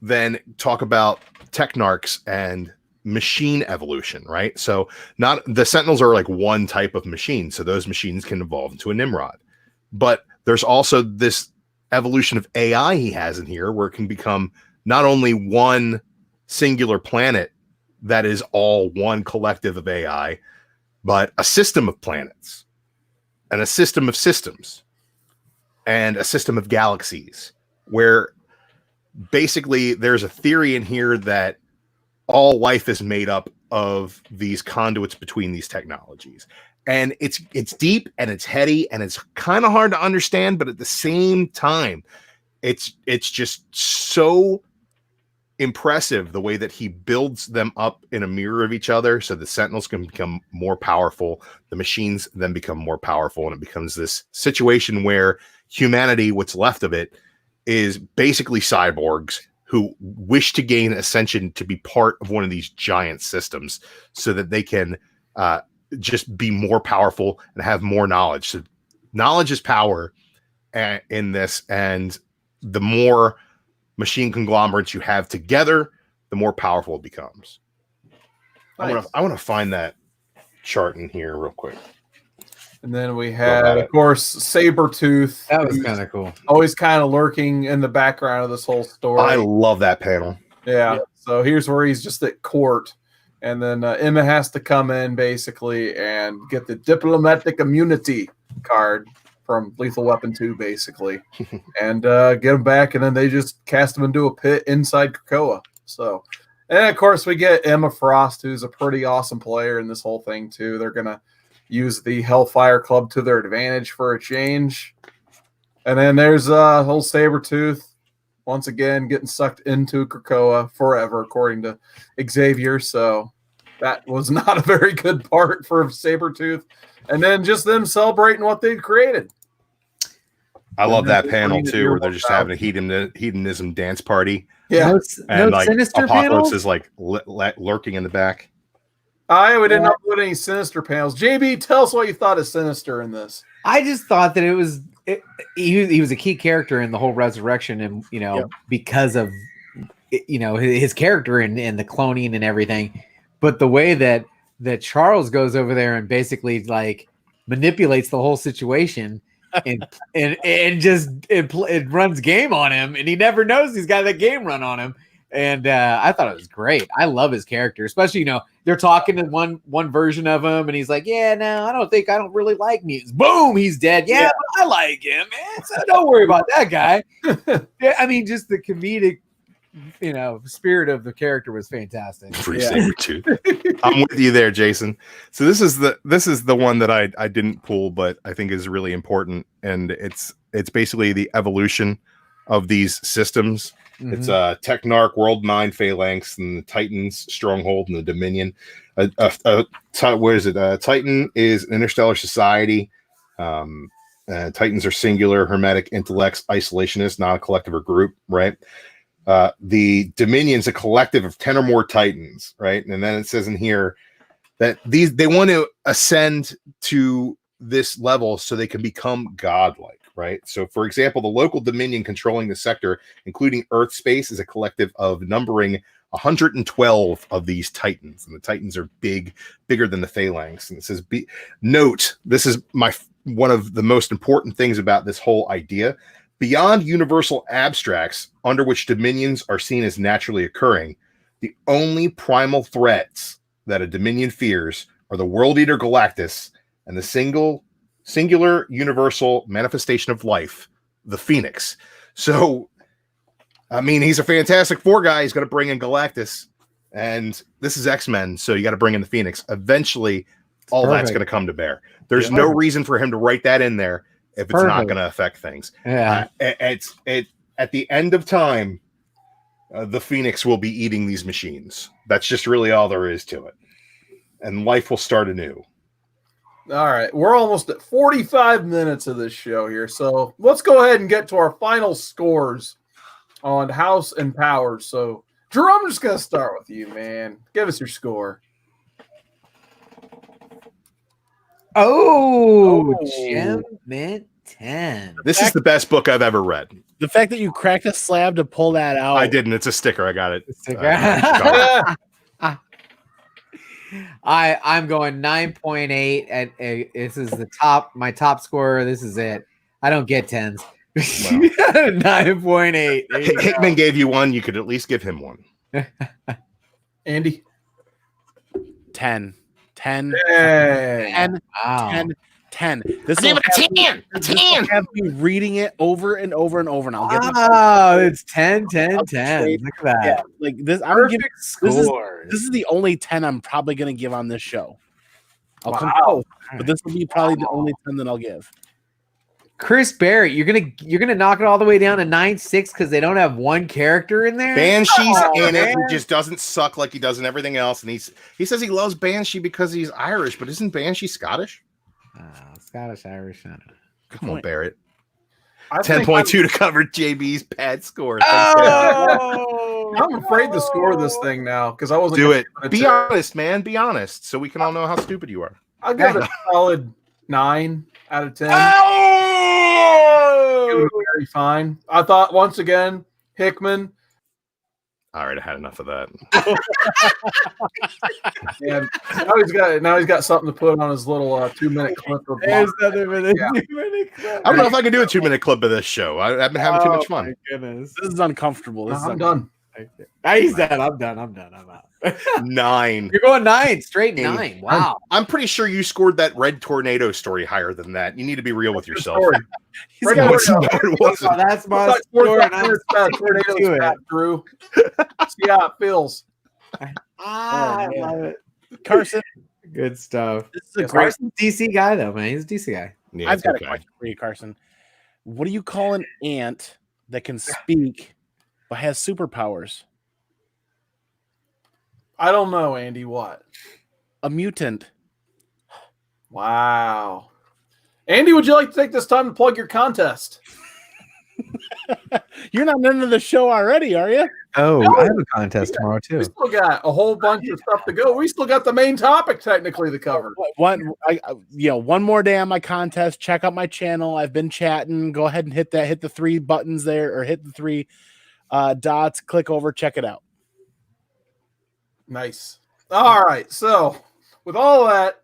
then talk about Technarchs and machine evolution, right? So not the Sentinels are like one type of machine, so those machines can evolve into a Nimrod. But there's also this evolution of AI he has in here where it can become not only one singular planet that is all one collective of AI, but a system of planets and a system of systems and a system of galaxies where basically there's a theory in here that all life is made up of these conduits between these technologies. And it's deep and it's heady and it's kind of hard to understand, but at the same time, it's just so impressive the way that he builds them up in a mirror of each other, so the Sentinels can become more powerful, the machines then become more powerful, and it becomes this situation where humanity, what's left of it, is basically cyborgs who wish to gain ascension to be part of one of these giant systems so that they can just be more powerful and have more knowledge. So knowledge is power in this, and the more machine conglomerates you have together, the more powerful it becomes. Nice. I want to find that chart in here real quick. And then we had, of course, Sabretooth. That was kind of cool. Always kind of lurking in the background of this whole story. I love that panel. Yeah. So here's where he's just at court. And then Emma has to come in, basically, and get the diplomatic immunity card from Lethal Weapon 2, basically, and get him back. And then they just cast him into a pit inside Krakoa. So, and of course, we get Emma Frost, who's a pretty awesome player in this whole thing, too. They're going to use the Hellfire Club to their advantage for a change. And then there's whole Sabretooth, once again, getting sucked into Krakoa forever, according to Xavier. So that was not a very good part for Sabretooth. And then just them celebrating what they've created. I love that panel, too, where they're just having a hedonism dance party. Yeah. And no like Sinister Apocalypse panels? is like lurking in the back. We did not put any Sinister panels. JB, tell us what you thought of Sinister in this. I just thought that he was a key character in the whole resurrection, and because of his character and the cloning and everything. But the way that Charles goes over there and basically like manipulates the whole situation and just it runs game on him, and he never knows he's got that game run on him. And I thought it was great. I love his character, especially, they're talking to one version of him, and he's like, yeah, no, I don't really like mutants. Boom, he's dead. Yeah, but I like him, man. So don't worry about that guy. Yeah, I mean, just the comedic, spirit of the character was fantastic. Free Sabretooth. I'm with you there, Jason. So this is the one that I didn't pull, but I think is really important, and it's basically the evolution of these systems. Mm-hmm. It's Technarch, World 9 Phalanx, and the Titans, Stronghold, and the Dominion. What is it? Titan is an interstellar society. Titans are singular, hermetic intellects, isolationists, not a collective or group, right? The Dominion's a collective of 10 or more Titans, right? And then it says in here that they want to ascend to this level so they can become godlike. Right. So, for example, the local Dominion controlling the sector, including Earth space, is a collective of numbering 112 of these Titans. And the Titans are bigger than the Phalanx. And it says, note, this is one of the most important things about this whole idea. Beyond universal abstracts under which Dominions are seen as naturally occurring, the only primal threats that a Dominion fears are the World Eater Galactus and the singular universal manifestation of life, the Phoenix. So, I mean, he's a Fantastic Four guy. He's going to bring in Galactus, and this is X-Men, so you got to bring in the Phoenix. Eventually, all that's going to come to bear. There's no reason for him to write that in there if it's not going to affect things. Yeah. At the end of time, the Phoenix will be eating these machines. That's just really all there is to it. And life will start anew. All right, we're almost at 45 minutes of this show here, so let's go ahead and get to our final scores on House and Powers. So, Drew, I'm just going to start with you, man. Give us your score. Gem Mint 10. This is the best book I've ever read. The fact that you cracked a slab to pull that out. I didn't. It's a sticker. I got it. I'm going 9.8 at this is my top score. This is it. I don't get 10s. Wow. 9.8. Hickman gave you one. You could at least give him one. Andy? 10. 10. Hey. 10. Wow. 10. 10. This I gave will it a 10. A This will 10. have me reading it over and over and over, and I'll get It's 10, 10, 10. Look at that. yeah, like this. Perfect This scores. is the only 10 I'm probably going to give on this show. I'll come Wow. close, but this will be probably the only 10 that I'll give. Chris Barrett, you're gonna knock it all the way down to 9.6 because they don't have one character in there. Banshee's Oh, in it man. and just doesn't suck like he does in everything else. And he says he loves Banshee because he's Irish, but isn't Banshee Scottish? Scottish, Irish. I don't know. Come on, Barrett. I think 10.2 to cover JB's pad score. I'm afraid to score this thing now because I wasn't Do gonna it. give Be a 10. honest, man. Be honest, so we can all know how stupid you are. I'll give it a solid 9 out of 10. It was very fine. I thought once again, Hickman. All right, I had enough of that. And now he's got something to put on his little 2-minute clip of There's nothing for the Yeah. 2-minute clip. I don't know if I can do a 2-minute clip of this show. I've been having too much fun. My goodness. This is uncomfortable. This is I'm done. He's done. I'm done. I'm out. 9. You're going 9, straight 9. Wow. I'm pretty sure you scored that Red Tornado story higher than that. You need to be real with yourself. Sorry. He's Red got- Tornado. No, it wasn't. Oh, that's my It's like score. And I'm 45 minutes sticking tornadoes to it. back, Drew. See how it feels. I man. love it. Carson, Good stuff. this is a Yes, great. Carson's DC guy, though, man. He's a DC guy. Yeah, I've it's got okay. a question for you, Carson. What do you call an ant that can speak but has superpowers? I don't know, Andy. What? A mutant. Wow. Andy, would you like to take this time to plug your contest? You're not into the show already, are you? Oh, No. I have a contest tomorrow, too. We still got a whole bunch of stuff to go. We still got the main topic technically to cover. One more day on my contest. Check out my channel. I've been chatting. Go ahead and hit the 3 buttons there, or hit the 3 dots. Click over. Check it out. Nice. All right. So, with all that,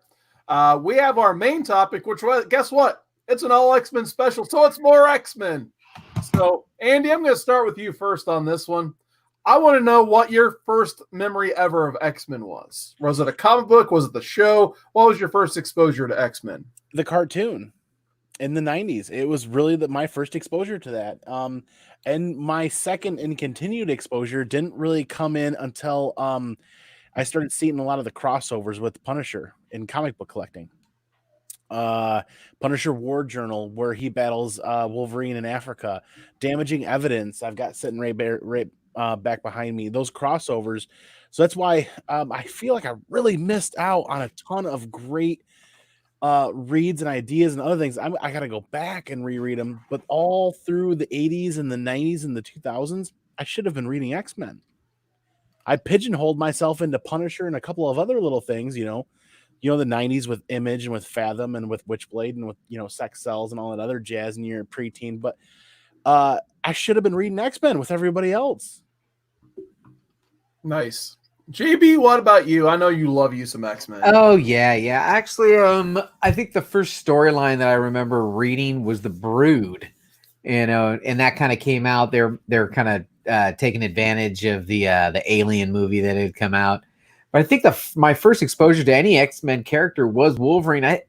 we have our main topic, which was, guess what? It's an all X-Men special, so it's more X-Men. So, Andy, I'm going to start with you first on this one. I want to know what your first memory ever of X-Men was. Was it a comic book? Was it the show? What was your first exposure to X-Men? The cartoon in the 90s. It was really my first exposure to that. And my second and continued exposure didn't really come in until I started seeing a lot of the crossovers with Punisher in comic book collecting. Punisher War Journal, where he battles Wolverine in Africa. Damaging Evidence, I've got sitting right back behind me. Those crossovers. So that's why I feel like I really missed out on a ton of great reads and ideas and other things. I got to go back and reread them. But all through the 80s and the 90s and the 2000s, I should have been reading X-Men. I pigeonholed myself into Punisher and a couple of other little things, the 90s with Image and with Fathom and with Witchblade and with, Sex Cells and all that other jazz in your preteen. But I should have been reading X-Men with everybody else. Nice. JB, what about you? I know you love you some X-Men. Oh, yeah. Actually, I think the first storyline that I remember reading was The Brood, and that kind of came out. They're kind of taking advantage of the Alien movie that had come out. But I think my first exposure to any X-Men character was Wolverine. I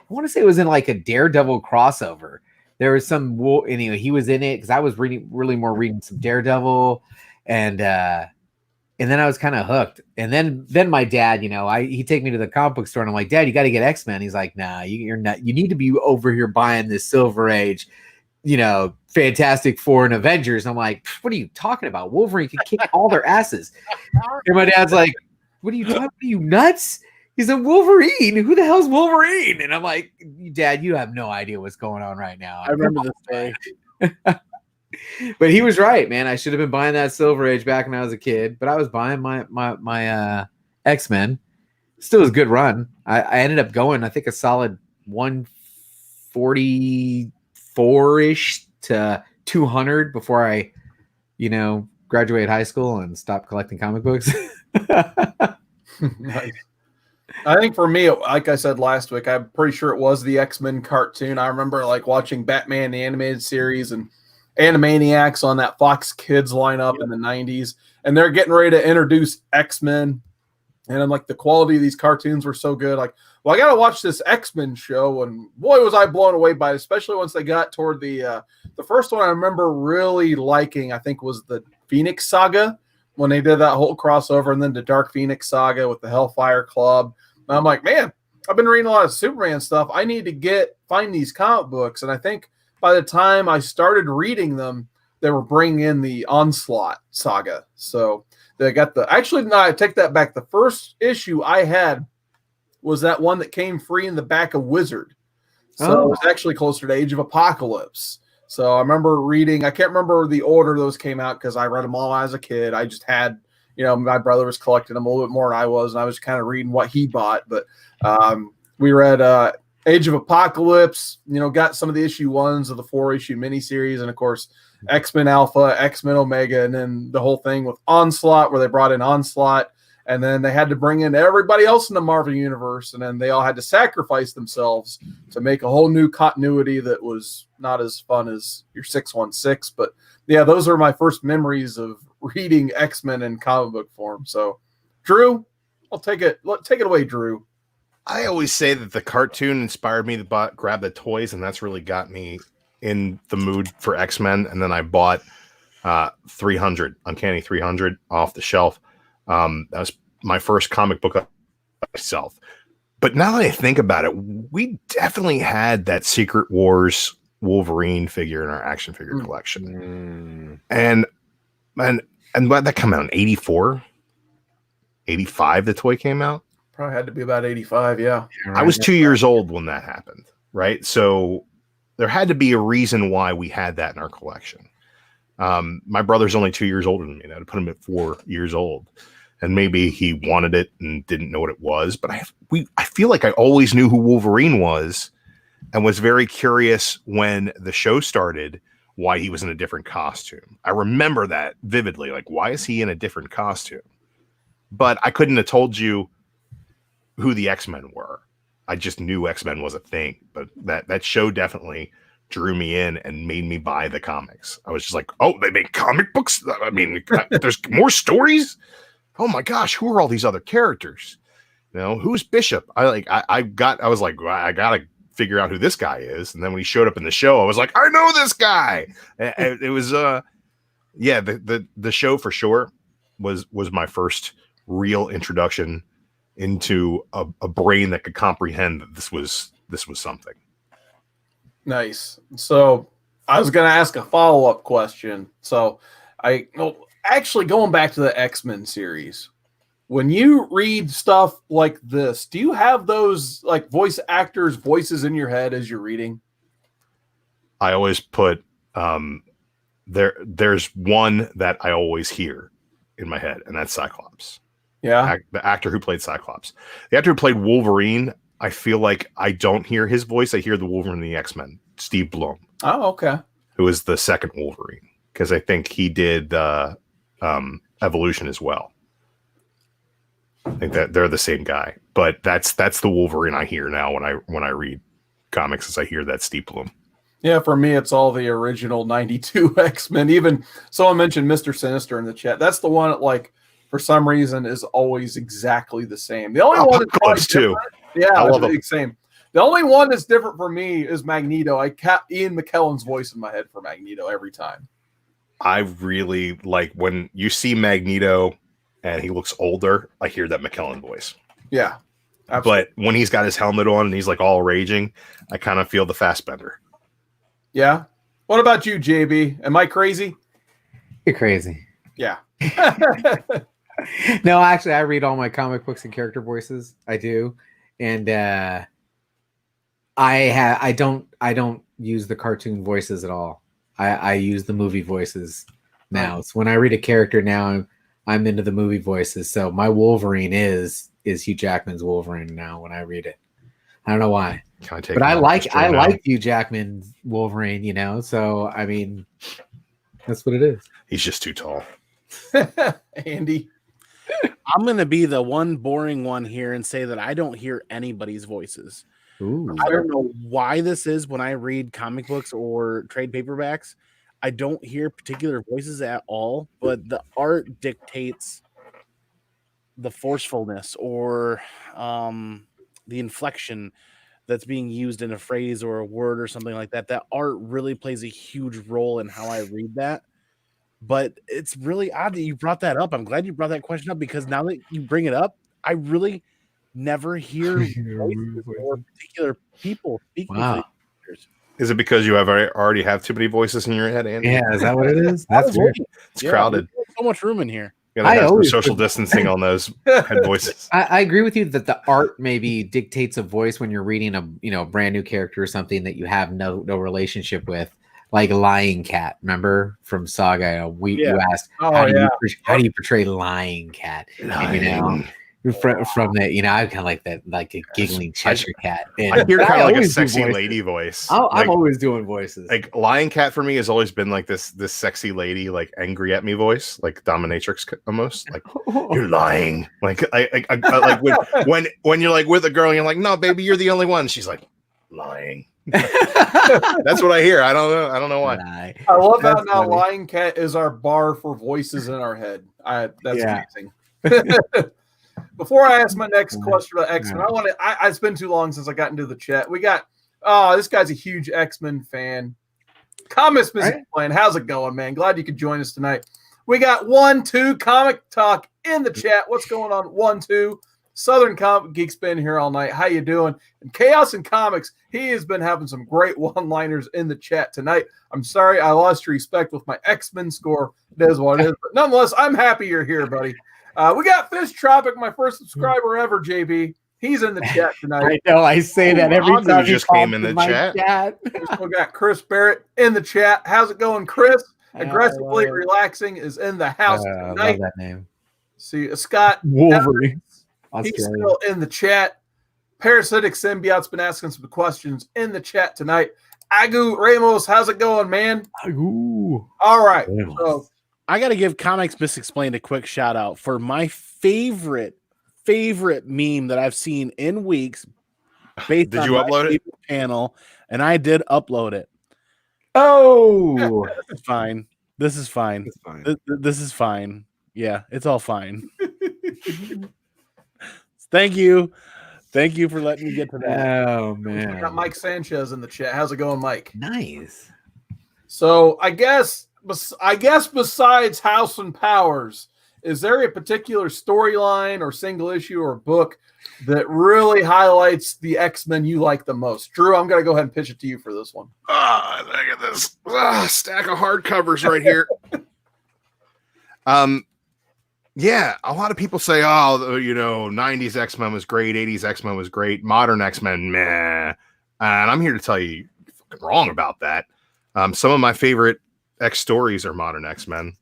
want to say it was in like a Daredevil crossover. There was some, he was in it because I was reading some Daredevil, and then I was kind of hooked. And then my dad, he'd take me to the comic book store, and I'm like, Dad, you got to get X-Men. He's like, Nah, you're not. You need to be over here buying this Silver Age, Fantastic Four and Avengers. And I'm like, what are you talking about? Wolverine can kick all their asses. And my dad's like, what are you talking? Are you nuts? He's a Wolverine. Who the hell's Wolverine? And I'm like, Dad, you have no idea what's going on right now. I remember this day. But he was right, man. I should have been buying that Silver Age back when I was a kid. But I was buying my X-Men. Still was a good run. I ended up going, I think, a solid 144-ish to 200 before I, graduated high school and stopped collecting comic books. Nice. I think for me, like I said last week, I'm pretty sure it was the X-Men cartoon. I remember watching Batman the animated series and Animaniacs on that Fox Kids lineup in the 90s, and they're getting ready to introduce X-Men. And I'm like, the quality of these cartoons were so good. Like, well, I got to watch this X-Men show. And boy, was I blown away by it, especially once they got toward the first one I remember really liking, I think, was the Phoenix Saga, when they did that whole crossover, and then the Dark Phoenix Saga with the Hellfire Club. And I'm like, man, I've been reading a lot of Superman stuff. I need to find these comic books. And I think by the time I started reading them, they were bringing in the Onslaught Saga. So they got actually, no, I take that back. The first issue I had was that one that came free in the back of Wizard. So it was actually closer to Age of Apocalypse. So I remember reading, I can't remember the order those came out because I read them all as a kid. I just had, my brother was collecting them a little bit more than I was, and I was kind of reading what he bought. But we read Age of Apocalypse, got some of the issue 1s of the 4-issue miniseries, and of course, X-Men Alpha, X-Men Omega, and then the whole thing with Onslaught, where they brought in Onslaught, and then they had to bring in everybody else in the Marvel Universe, and then they all had to sacrifice themselves to make a whole new continuity that was not as fun as your 616. But yeah, those are my first memories of reading X-Men in comic book form. So, Drew, I'll take it. Take it away, Drew. I always say that the cartoon inspired me to grab the toys, and that's really got me in the mood for X-Men. And then I bought 300, Uncanny 300 off the shelf. That was my first comic book myself. But now that I think about it, we definitely had that Secret Wars Wolverine figure in our action figure collection. And when that come out in 84, 85, the toy came out. Probably had to be about 85, yeah. I was 2 years old when that happened, right? So there had to be a reason why we had that in our collection. My brother's only 2 years older than me. I had to put him at 4 years old. And maybe he wanted it and didn't know what it was. But I feel like I always knew who Wolverine was and was very curious when the show started why he was in a different costume. I remember that vividly. Like, why is he in a different costume? But I couldn't have told you who the X-Men were. I just knew X-Men was a thing. But that show definitely drew me in and made me buy the comics. I was just like, oh, they make comic books? I mean, there's more stories? Oh my gosh, who are all these other characters? Who's Bishop? I was like, well, I gotta figure out who this guy is. And then when he showed up in the show, I was like, I know this guy. And it was the show for sure was my first real introduction into a brain that could comprehend that this was something. Nice. So I was gonna ask a follow-up question. So actually, going back to the X-Men series, when you read stuff like this, do you have those like voice actors' voices in your head as you're reading? I always put there's one that I always hear in my head, and that's Cyclops. Yeah. The actor who played Cyclops. The actor who played Wolverine, I feel like I don't hear his voice. I hear the Wolverine in the X-Men, Steve Blum. Oh, okay. Who is the second Wolverine, because I think he did Evolution as well. I think that they're the same guy, but that's the Wolverine I hear now when I read comics, as I hear that Steve Blum. Yeah, for me, it's all the original 92 X-Men. Even someone mentioned Mr. Sinister in the chat. That's the one that, like, for some reason, is always exactly the same. The only one that's too. Yeah, I love the same. The only one that's different for me is Magneto. I kept Ian McKellen's voice in my head for Magneto every time. I really like when you see Magneto and he looks older, I hear that McKellen voice. Yeah. Absolutely. But when he's got his helmet on and he's like all raging, I kind of feel the Fassbender. Yeah. What about you, JB? Am I crazy? You're crazy. Yeah. No, actually, I read all my comic books and character voices. I do. And I don't use the cartoon voices at all. I use the movie voices now. So when I read a character now, I'm into the movie voices. So my Wolverine is Hugh Jackman's Wolverine now when I read it. I don't know why. But I like Hugh Jackman's Wolverine, so I mean that's what it is. He's just too tall. Andy. I'm gonna be the one boring one here and say that I don't hear anybody's voices. Ooh. I don't know why this is. When I read comic books or trade paperbacks, I don't hear particular voices at all, but the art dictates the forcefulness or the inflection that's being used in a phrase or a word or something like that. That art really plays a huge role in how I read that. But it's really odd that you brought that up. I'm glad you brought that question up, because now that you bring it up, I really never hear voices or particular people speaking for Wow. these characters. Is it because you already have too many voices in your head, Andy? Yeah, is that what it is? That's weird. It's crowded. There's so much room in here. You gotta have some always social put- distancing on those head voices. I agree with you that the art maybe dictates a voice when you're reading a brand new character or something that you have no relationship with, like Lying Cat. Remember from Saga? You asked how do you portray Lying Cat? And, from that, I kind of like that, like a giggling Cheshire cat. And I hear kind of like a always do sexy voices. lady voice. I'm always doing voices. Like Lion Cat for me has always been like this sexy lady, like angry at me voice, like dominatrix almost. Like you're lying. Like when you're like with a girl and you're like, no, baby, you're the only one. She's like lying. That's what I hear. I don't know why. I love how now funny. Lion Cat is our bar for voices in our head. That's amazing. Before I ask my next question about X-Men, it's been too long since I got into the chat. We got this guy's a huge X-Men fan. Comics Plan, how's it going, man? Glad you could join us tonight. We got 1-2 Comic Talk in the chat. What's going on? 1-2 Southern Comic Geek's been here all night. How you doing? And Chaos and Comics, he has been having some great one-liners in the chat tonight. I'm sorry I lost your respect with my X-Men score. It is what it is. But nonetheless, I'm happy you're here, buddy. We got Fish Tropic, my first subscriber ever, JB. He's in the chat tonight. I know. I say that every Andu time. just came in the chat. We still got Chris Barrett in the chat. How's it going, Chris? Aggressively Relaxing is in the house I tonight. love that name. See, Scott Wolverine. He's still in the chat. Parasitic Symbiote's been asking some questions in the chat tonight. Agu Ramos, how's it going, man? Agu. All right. Ramos. So I got to give Comics Misexplained a quick shout out for my favorite meme that I've seen in weeks. Based Did on you upload it? Channel, and I did upload it. Oh, This is fine. This is fine. it's fine. This is fine. Yeah, it's all fine. Thank you for letting me get to that. Oh we got man, Mike Sanchez in the chat. How's it going, Mike? nice. So I guess besides House and Powers, is there a particular storyline or single issue or book that really highlights the X-Men you like the most? Drew, I'm going to go ahead and pitch it to you for this one. Look at this stack of hardcovers right here. Yeah, a lot of people say, 90s X-Men was great, 80s X-Men was great, modern X-Men, meh. And I'm here to tell you, you're fucking wrong about that. Some of my favorite X stories are modern X-Men.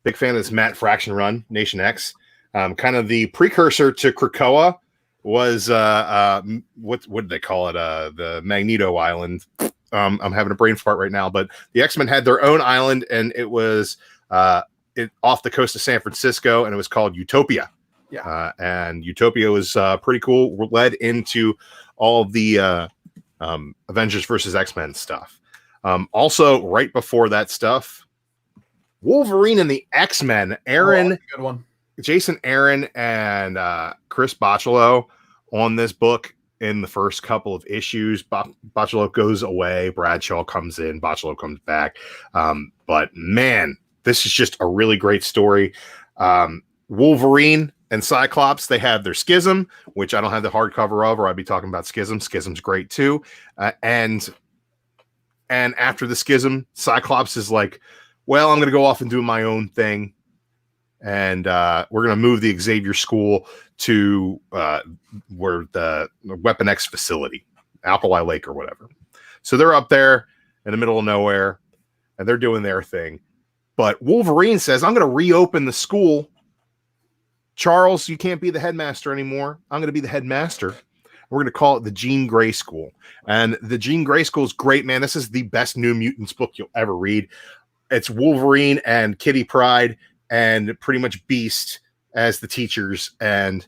Big fan of this Matt Fraction run, Nation X. Kind of the precursor to Krakoa was what did they call it? The Magneto Island. I'm having a brain fart right now, but the X-Men had their own island, and it was off the coast of San Francisco, and it was called Utopia. Yeah. And Utopia was pretty cool. We're led into all of the Avengers versus X-Men stuff. Also, right before that stuff, Wolverine and the X-Men, Good one. Jason Aaron and Chris Bocciolo on this book in the first couple of issues. Bocciolo goes away, Bradshaw comes in, Bocciolo comes back. But man, this is just a really great story. Wolverine and Cyclops, they have their schism, which I don't have the hardcover of, or I'd be talking about Schism. Schism's great too. And after the schism, Cyclops is like, well, I'm going to go off and do my own thing. And we're going to move the Xavier School to where the Weapon X facility, Alkali Lake or whatever. So they're up there in the middle of nowhere, and they're doing their thing. But Wolverine says, I'm going to reopen the school. Charles, you can't be the headmaster anymore. I'm going to be the headmaster. We're going to call it the Jean Grey School. And the Jean Grey School is great, man. This is the best New Mutants book you'll ever read. It's Wolverine and Kitty Pryde and pretty much Beast as the teachers and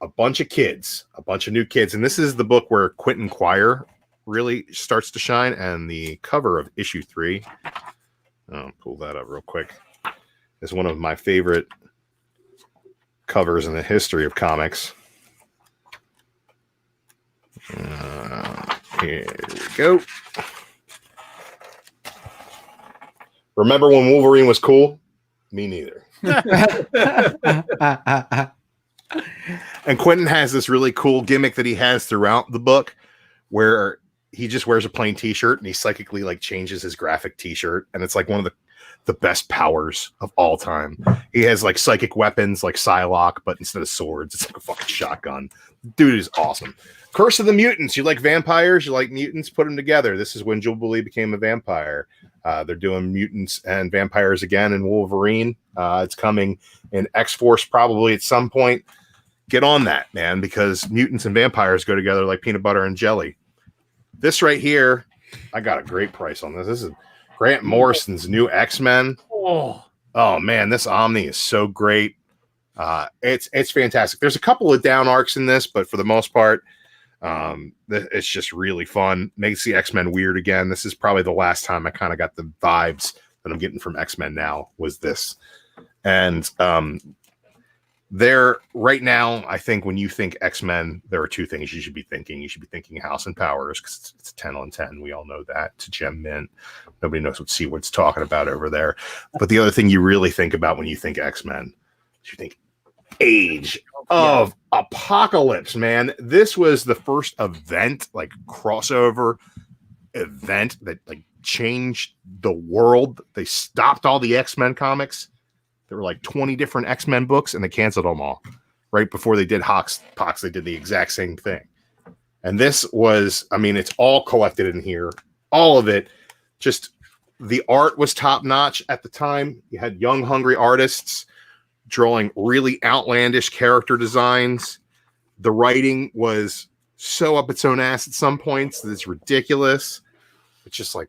a bunch of kids, a bunch of new kids. And this is the book where Quentin Quire really starts to shine. And the cover of issue 3, I'll pull that up real quick, is one of my favorite covers in the history of comics. Here we go. Remember when Wolverine was cool? Me neither. And Quentin has this really cool gimmick that he has throughout the book where he just wears a plain t-shirt and he psychically like changes his graphic t-shirt, and it's like one of the best powers of all time. He has like psychic weapons like Psylocke, but instead of swords, it's like a fucking shotgun. Dude is awesome. Curse of the Mutants. You like vampires? You like mutants? Put them together. This is when Jubilee became a vampire. They're doing mutants and vampires again in Wolverine. It's coming in X-Force probably at some point. Get on that, man, because mutants and vampires go together like peanut butter and jelly. This right here, I got a great price on this. This is Grant Morrison's new X-Men. Oh man, this Omni is so great. It's fantastic. There's a couple of down arcs in this, but for the most part, it's just really fun. Makes the X-Men weird again. This is probably the last time I kind of got the vibes that I'm getting from X-Men now was this. And there right now, I think when you think X-Men, there are two things you should be thinking. You should be thinking House and Powers because it's 10 on 10. We all know that. To Gem Mint. Nobody knows what CWood's talking about over there. But the other thing you really think about when you think X-Men, you think Age of Apocalypse, man. This was the first event, like crossover event that like changed the world. They stopped all the X-Men comics. There were like 20 different X-Men books and they canceled them all. Right before they did Pox, they did the exact same thing. And this was, I mean, it's all collected in here. All of it. Just the art was top notch at the time. You had young, hungry artists drawing really outlandish character designs. The writing was so up its own ass at some points that it's ridiculous. It's just like,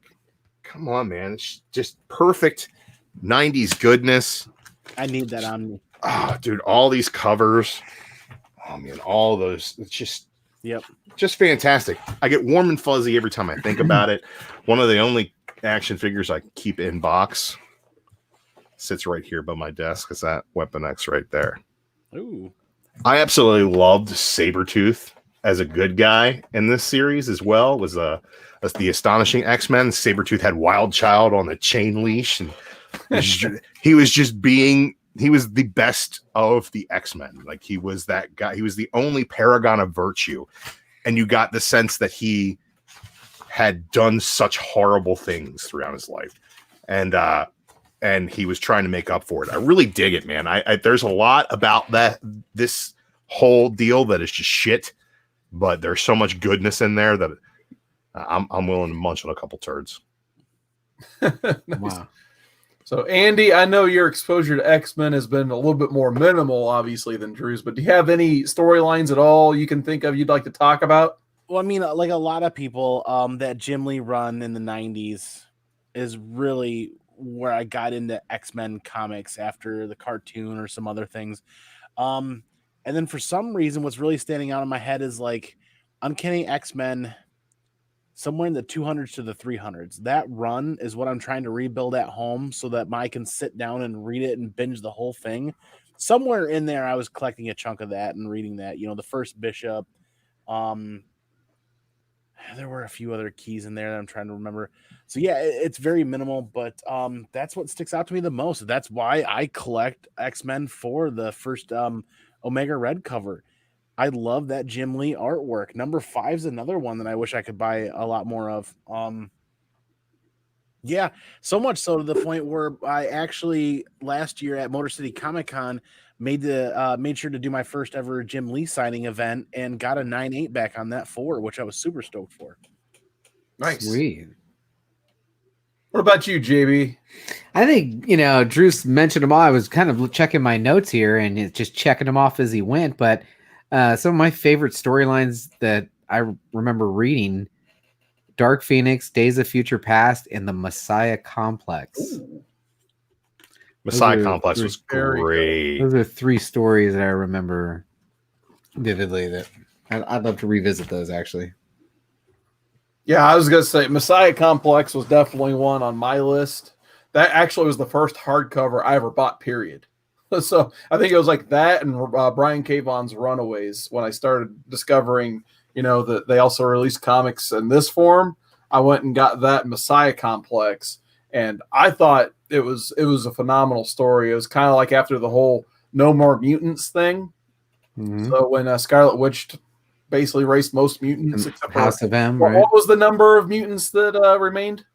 come on, man. It's just perfect 90s goodness. I need that on me. Oh, dude, all these covers. Oh, man, all those. It's just, just fantastic. I get warm and fuzzy every time I think about it. One of the only action figures I keep in box sits right here by my desk. Is that Weapon X right there? Ooh. I absolutely loved Sabretooth as a good guy in this series as well. Was the Astonishing X-Men. Sabretooth had Wild Child on the chain leash, and he was the best of the X-Men. Like he was that guy. He was the only paragon of virtue, and you got the sense that he had done such horrible things throughout his life, and he was trying to make up for it. I really dig it, man. I there's a lot about this whole deal that is just shit, but there's so much goodness in there that I'm willing to munch on a couple turds. Nice. Wow. So, Andy, I know your exposure to X-Men has been a little bit more minimal, obviously, than Drew's, but do you have any storylines at all you can think of you'd like to talk about? Well, I mean, like a lot of people, that Jim Lee run in the 90s is really where I got into X-Men comics after the cartoon or some other things. And then for some reason, what's really standing out in my head is like Uncanny X-Men somewhere in the 200s to the 300s. That run is what I'm trying to rebuild at home so that I can sit down and read it and binge the whole thing. Somewhere in there, I was collecting a chunk of that and reading that, you know, the first Bishop. There were a few other keys in there that I'm trying to remember. So yeah, it's very minimal, but that's what sticks out to me the most. That's why I collect X-Men for the first Omega Red cover. I love that Jim Lee artwork. Number 5 is another one that I wish I could buy a lot more of. Yeah, so much so to the point where I actually last year at Motor City Comic Con made sure to do my first ever Jim Lee signing event and got a 9.8 back on that 4, which I was super stoked for. Nice. Sweet. What about you, JB? I think, Drew's mentioned them all. I was kind of checking my notes here and just checking them off as he went. But some of my favorite storylines that I remember reading, Dark Phoenix, Days of Future Past, and the Messiah Complex. Ooh. Messiah Complex was great. Those are 3 stories that I remember vividly that I'd love to revisit those, actually. Yeah, I was going to say Messiah Complex was definitely one on my list. That actually was the first hardcover I ever bought, period. So I think it was like that and Brian K. Vaughan's Runaways when I started discovering, that they also released comics in this form. I went and got that Messiah Complex, and I thought it was a phenomenal story. It was kind of like after the whole No More Mutants thing. Mhm. So when Scarlet Witch basically erased most mutants, except for House of M, what right? was the number of mutants that remained?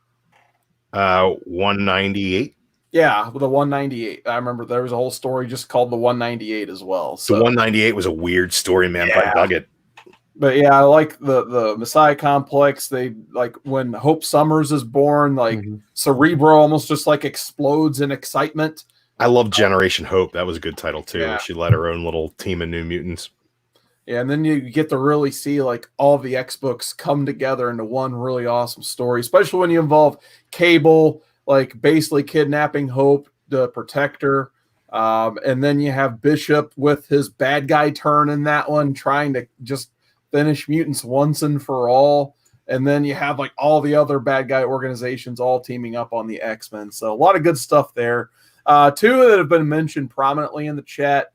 198. Yeah, the 198. I remember there was a whole story just called the 198 as well. So The 198 was a weird story, man. But I dug it. But yeah, I like the Messiah Complex. They like when Hope Summers is born, like Cerebro almost just like explodes in excitement. I love Generation Hope. That was a good title too. Yeah. She led her own little team of New Mutants. Yeah, and then you get to really see like all the X books come together into one really awesome story, especially when you involve Cable, like basically kidnapping Hope to protect her. And then you have Bishop with his bad guy turn in that one, trying to just finish mutants once and for all. And then you have like all the other bad guy organizations all teaming up on the X-Men. So a lot of good stuff there. Two that have been mentioned prominently in the chat,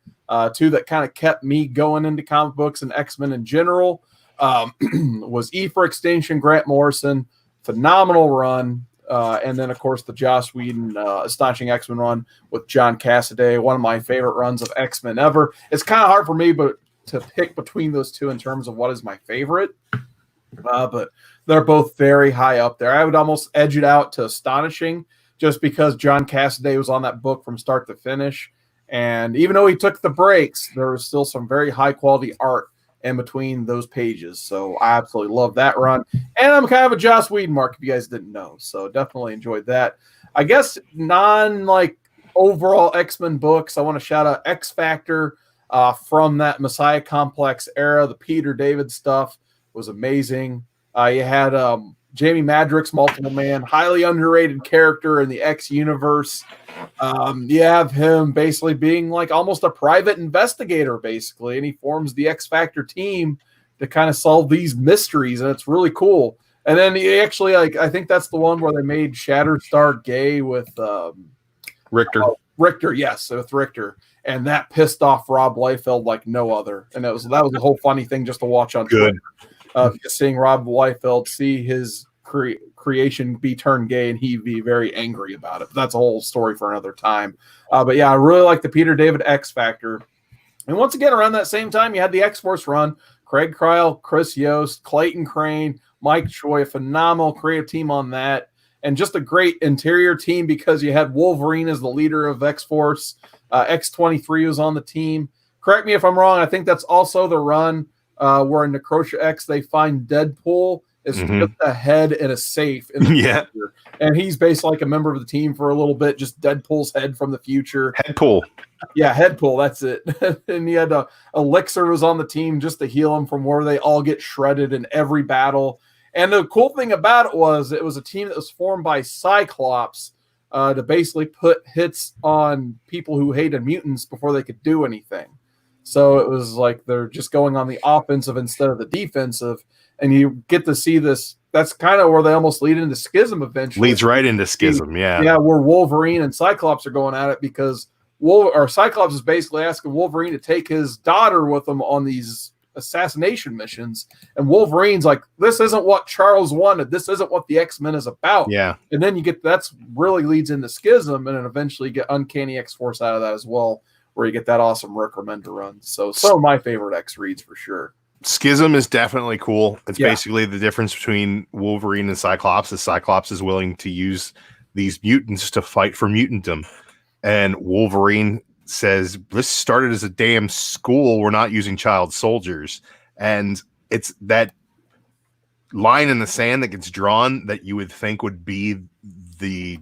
two that kind of kept me going into comic books and X-Men in general, was E for Extinction, Grant Morrison, phenomenal run. And then, of course, the Joss Whedon Astonishing X-Men run with John Cassaday, one of my favorite runs of X-Men ever. It's kind of hard for me to pick between those two in terms of what is my favorite, but they're both very high up there. I would almost edge it out to Astonishing just because John Cassaday was on that book from start to finish. And even though he took the breaks, there was still some very high-quality art in between those pages. So I absolutely love that run. And I'm kind of a Joss Whedon mark if you guys didn't know. So definitely enjoyed that. I guess overall X-Men books, I want to shout out X Factor from that Messiah Complex era. The Peter David stuff was amazing. You had Jamie Madrox, Multiple Man, highly underrated character in the X universe. You have him basically being like almost a private investigator, basically, and he forms the X Factor team to kind of solve these mysteries, and it's really cool. And then he actually, I think that's the one where they made Shatterstar gay with Richter. Richter, yes, with Richter, and that pissed off Rob Liefeld like no other. And that was a whole funny thing just to watch on Good. Twitter. Just seeing Rob Liefeld see his creation be turned gay and he be very angry about it. That's a whole story for another time. But yeah, I really like the Peter David X Factor. And once again, around that same time, you had the X-Force run. Craig Kyle, Chris Yost, Clayton Crane, Mike Choi, a phenomenal creative team on that. And just a great interior team because you had Wolverine as the leader of X-Force. X-23 was on the team. Correct me if I'm wrong. I think that's also the run where in Necrotia X they find Deadpool is just a head in a safe in the future. And he's basically like a member of the team for a little bit, just Deadpool's head from the future. Headpool. Yeah, Headpool, that's it. And he had Elixir was on the team just to heal him from where they all get shredded in every battle. And the cool thing about it was a team that was formed by Cyclops to basically put hits on people who hated mutants before they could do anything. So it was like they're just going on the offensive instead of the defensive. And you get to see this. That's kind of where they almost lead into Schism eventually. Leads right into Schism, yeah. Yeah, where Wolverine and Cyclops are going at it because Cyclops is basically asking Wolverine to take his daughter with him on these assassination missions. And Wolverine's like, this isn't what Charles wanted. This isn't what the X-Men is about. Yeah. And then that's really leads into Schism, and then eventually you get Uncanny X-Force out of that as well, where you get that awesome Rick Remender run. So some of my favorite X reads for sure. Schism is definitely cool. It's Yeah. basically the difference between Wolverine and Cyclops. Cyclops is willing to use these mutants to fight for mutantdom. And Wolverine says, this started as a damn school. We're not using child soldiers. And it's that line in the sand that gets drawn that you would think would be the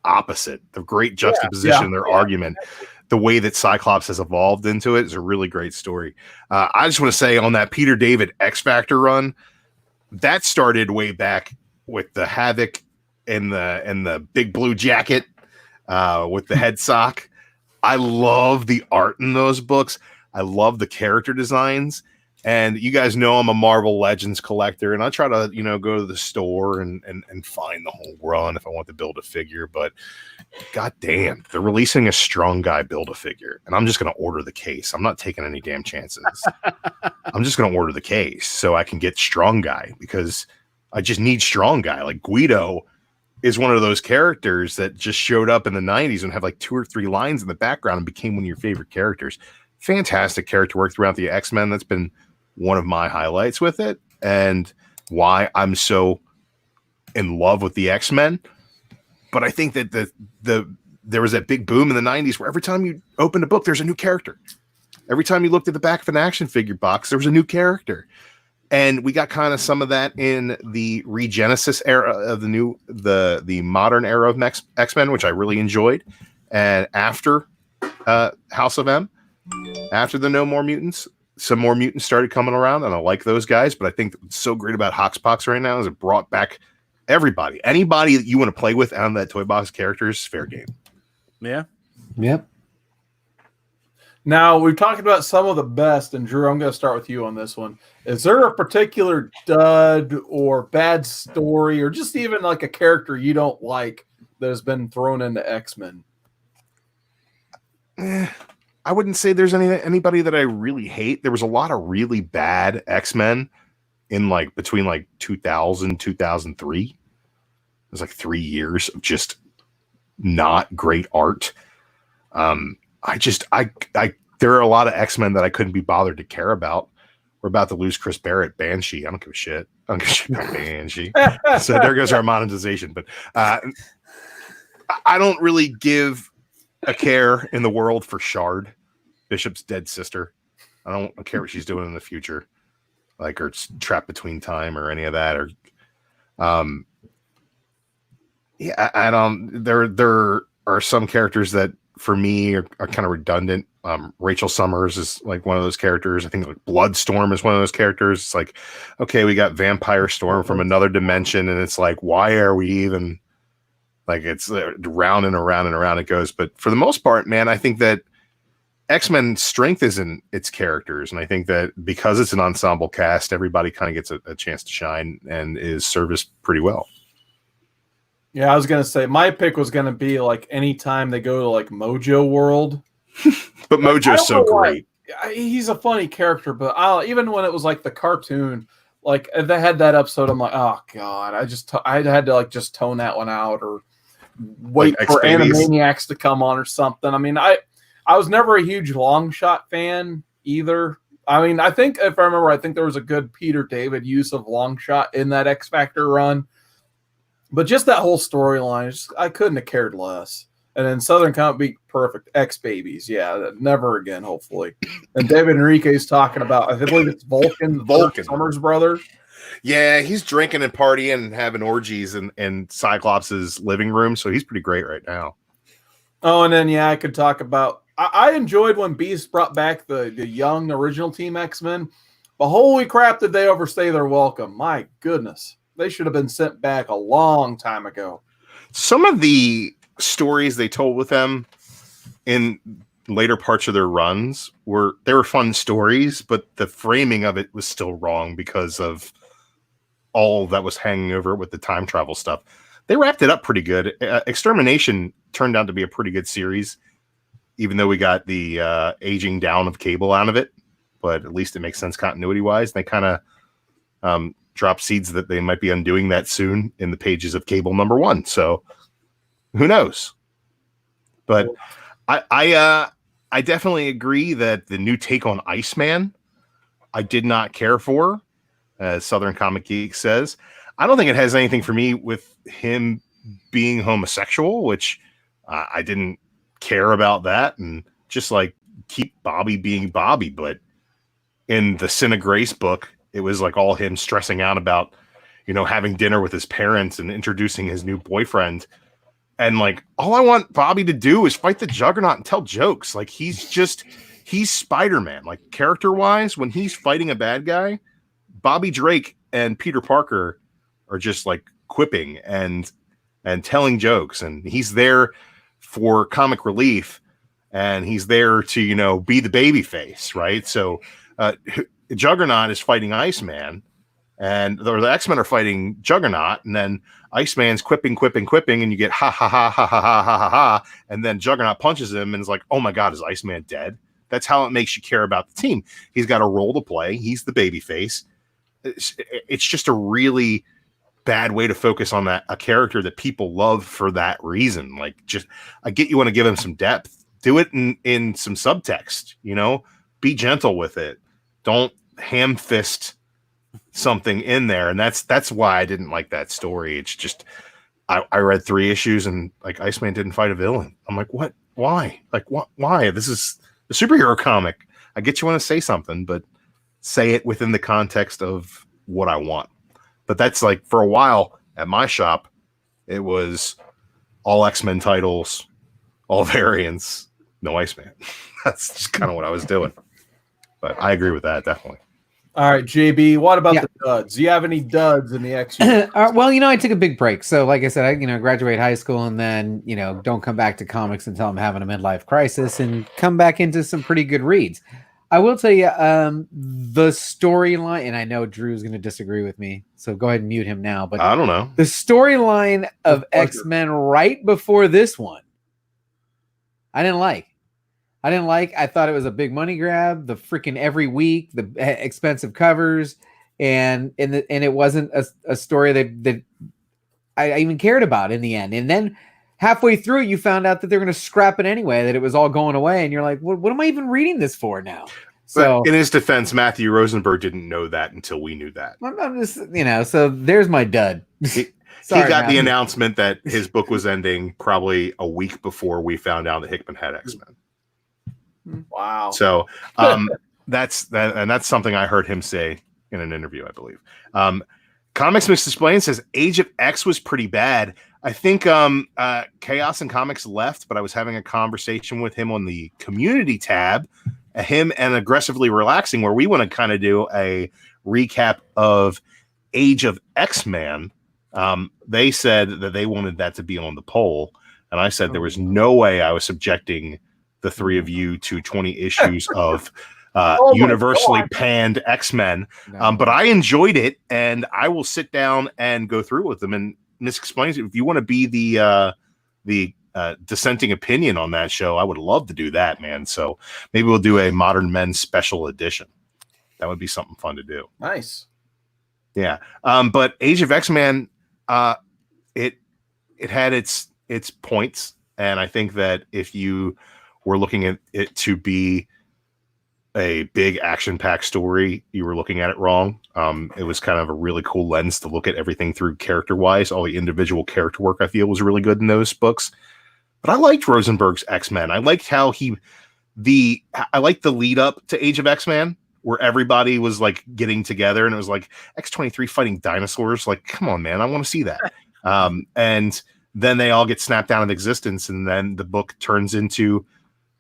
opposite, the great juxtaposition of their argument. The way that Cyclops has evolved into it is a really great story. I just want to say on that Peter David X Factor run, that started way back with the Havoc and the big blue jacket with the head sock. I love the art in those books. I love the character designs. And you guys know I'm a Marvel Legends collector, and I try to, go to the store and find the whole run if I want to build a figure. But goddamn, they're releasing a Strong Guy Build-A-Figure, and I'm just going to order the case. I'm not taking any damn chances. I'm just going to order the case so I can get Strong Guy, because I just need Strong Guy. Like, Guido is one of those characters that just showed up in the 90s and had like 2 or 3 lines in the background and became one of your favorite characters. Fantastic character work throughout the X-Men. That's been one of my highlights with it, and why I'm so in love with the X-Men. But I think that there was that big boom in the 90s where every time you opened a book, there's a new character. Every time you looked at the back of an action figure box, there was a new character. And we got kind of some of that in the Regenesis era of the modern era of X-Men, which I really enjoyed. And after House of M, after the No More Mutants, some more mutants started coming around, and I like those guys. But I think what's so great about Hoxpox right now is it brought back everybody. Anybody that you want to play with on that toy box characters, fair game. Yeah. Yep. Now, we've talked about some of the best, and Drew, I'm going to start with you on this one. Is there a particular dud or bad story, or just even like a character you don't like that has been thrown into X-Men? I wouldn't say there's anybody that I really hate. There was a lot of really bad X-Men in between 2000, 2003. It was 3 years of just not great art. There are a lot of X-Men that I couldn't be bothered to care about. We're about to lose Chris Barrett, Banshee. I don't give a shit. I don't give a shit about Banshee. So there goes our monetization. But I don't really give a care in the world for Shard, Bishop's dead sister. I don't care what she's doing in the future, or it's trapped between time or any of that. Or, I don't. There are some characters that for me are kind of redundant. Rachel Summers is one of those characters. I think Bloodstorm is one of those characters. It's okay, we got Vampire Storm from another dimension, and it's why are we even it's round and around and around it goes. But for the most part, man, I think that X-Men strength is in its characters, and I think that because it's an ensemble cast, everybody kind of gets a chance to shine and is serviced pretty well. Yeah, I was gonna say my pick was gonna be anytime they go to Mojo World, but Mojo's so great. He's a funny character, but even when it was the cartoon, they had that episode, I'm oh god, I had to just tone that one out or wait for Animaniacs to come on or something. I mean, I was never a huge Long Shot fan either. I mean, I think if I remember, I think there was a good Peter David use of Long Shot in that X Factor run. But just that whole storyline, I couldn't have cared less. And then Southern Comic Beat, perfect. X-Babies, yeah, never again, hopefully. And David Enrique's talking about, I believe it's Vulcan Summers' brother. Yeah, he's drinking and partying and having orgies in Cyclops' living room, so he's pretty great right now. Oh, and then, I could talk about, I enjoyed when Beast brought back the young original Team X-Men, but holy crap, did they overstay their welcome. My goodness. They should have been sent back a long time ago. Some of the stories they told with them in later parts of their runs were fun stories, but the framing of it was still wrong because of all that was hanging over it with the time travel stuff. They wrapped it up pretty good. Extermination turned out to be a pretty good series, even though we got the aging down of Cable out of it, but at least it makes sense continuity-wise. They kind of drop seeds that they might be undoing that soon in the pages of Cable #1. So who knows? But I definitely agree that the new take on Iceman, I did not care for, as Southern Comic Geek says. I don't think it has anything for me with him being homosexual, which I didn't care about that. And just keep Bobby being Bobby. But in the Sin of Grace book, it was all him stressing out about, having dinner with his parents and introducing his new boyfriend. And all I want Bobby to do is fight the Juggernaut and tell jokes. He's Spider-Man. Character wise, when he's fighting a bad guy, Bobby Drake and Peter Parker are just quipping and telling jokes. And he's there for comic relief, and he's there to, be the baby face. Right. So, Juggernaut is fighting Iceman, or the X-Men are fighting Juggernaut, and then Iceman's quipping, and you get ha ha ha ha ha ha ha ha ha, and then Juggernaut punches him and is like, oh my god, is Iceman dead? That's how it makes you care about the team. He's got a role to play. He's the baby face. It's just a really bad way to focus on a character that people love for that reason. Like, just, I get you want to give him some depth. Do it in some subtext, be gentle with it. Don't ham fist something in there. And that's why I didn't like that story. It's just, I read 3 issues and like Iceman didn't fight a villain. I'm like, what? Why? Like, what? Why? This is a superhero comic. I get you want to say something, but say it within the context of what I want. But that's like, for a while at my shop, it was all X-Men titles, all variants, no Iceman. That's just kind of what I was doing. But I agree with that, definitely. All right, JB, what about the duds? Do you have any duds in the X-Men? Well, I took a big break. So like I said, I graduate high school and then, don't come back to comics until I'm having a midlife crisis and come back into some pretty good reads. I will tell you, the storyline, and I know Drew's going to disagree with me, so go ahead and mute him now. But I don't know. The storyline of X-Men right before this one, I didn't like. I thought it was a big money grab. The freaking every week, the expensive covers, and it wasn't a story that I even cared about in the end. And then halfway through, you found out that they're going to scrap it anyway, that it was all going away, and you're like, what am I even reading this for now? So, but in his defense, Matthew Rosenberg didn't know that until we knew that. I'm just, so there's my dud. He Sorry, got Matthew. the announcement that his book was ending probably a week before we found out that Hickman had X-Men. Wow. So that's something I heard him say in an interview, I believe. Comics Mixed Explained says Age of X was pretty bad. I think Chaos and Comics left, but I was having a conversation with him on the community tab, him and Aggressively Relaxing, where we want to kind of do a recap of Age of X-Man. They said that they wanted that to be on the poll, and I said there was no way I was subjecting the 3 of you to 20 issues of universally panned X-Men. But I enjoyed it, and I will sit down and go through with them. And Miss Explains it. If you want to be the dissenting opinion on that show, I would love to do that, man. So maybe we'll do a Modern Men special edition. That would be something fun to do. Nice. Yeah. But Age of X-Men, it had its points, and I think that if you were looking at it to be a big action-packed story, you were looking at it wrong. It was kind of a really cool lens to look at everything through character-wise. All the individual character work, I feel, was really good in those books. But I liked Rosenberg's X-Men. I liked how I liked the lead up to Age of X-Men, where everybody was like getting together, and it was like X-23 fighting dinosaurs. Like, come on, man, I want to see that. And then they all get snapped out of existence, and then the book turns into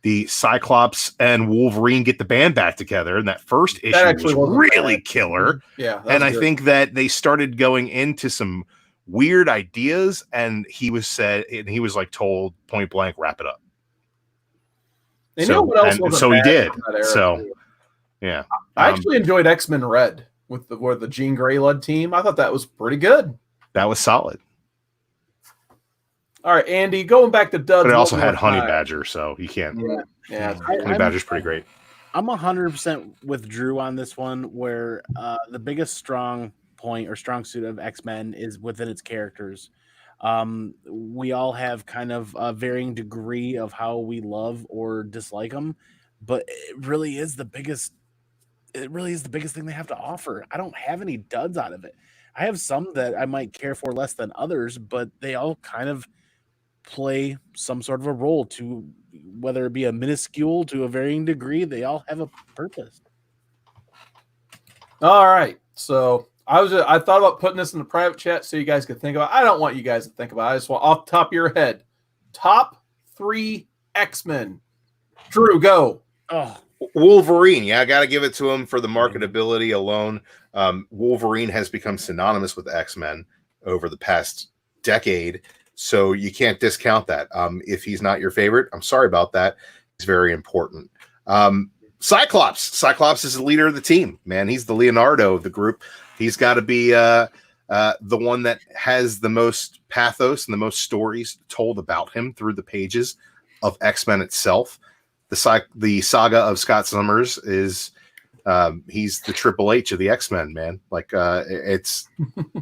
the Cyclops and Wolverine get the band back together, and that first issue was really killer. Yeah, and I think that they started going into some weird ideas, and he was like told point blank, wrap it up. You know what else? So he did. So yeah, I actually enjoyed X-Men Red with the Jean Grey led team. I thought that was pretty good. That was solid. All right, Andy, going back to duds. But it also had Honey Badger, so you can't. Yeah. Honey Badger's pretty great. I'm 100% with Drew on this one, where the biggest strong point or strong suit of X-Men is within its characters. We all have kind of a varying degree of how we love or dislike them, but it really is the biggest thing they have to offer. I don't have any duds out of it. I have some that I might care for less than others, but they all kind of play some sort of a role, to whether it be a minuscule to a varying degree. They all have a purpose. All right, so I thought about putting this in the private chat so you guys could think about it. I don't want you guys to think about it. I just want off the top of your head. Top 3 X-Men. Drew, go. Oh, Wolverine. Yeah, I got to give it to him for the marketability alone. Wolverine has become synonymous with X-Men over the past decade, so you can't discount that. If he's not your favorite, I'm sorry about that. It's very important. Cyclops. Cyclops is the leader of the team, man. He's the Leonardo of the group. He's got to be the one that has the most pathos and the most stories told about him through the pages of X-Men itself. The saga of Scott Summers is he's the Triple H of the X-Men, man. Like it's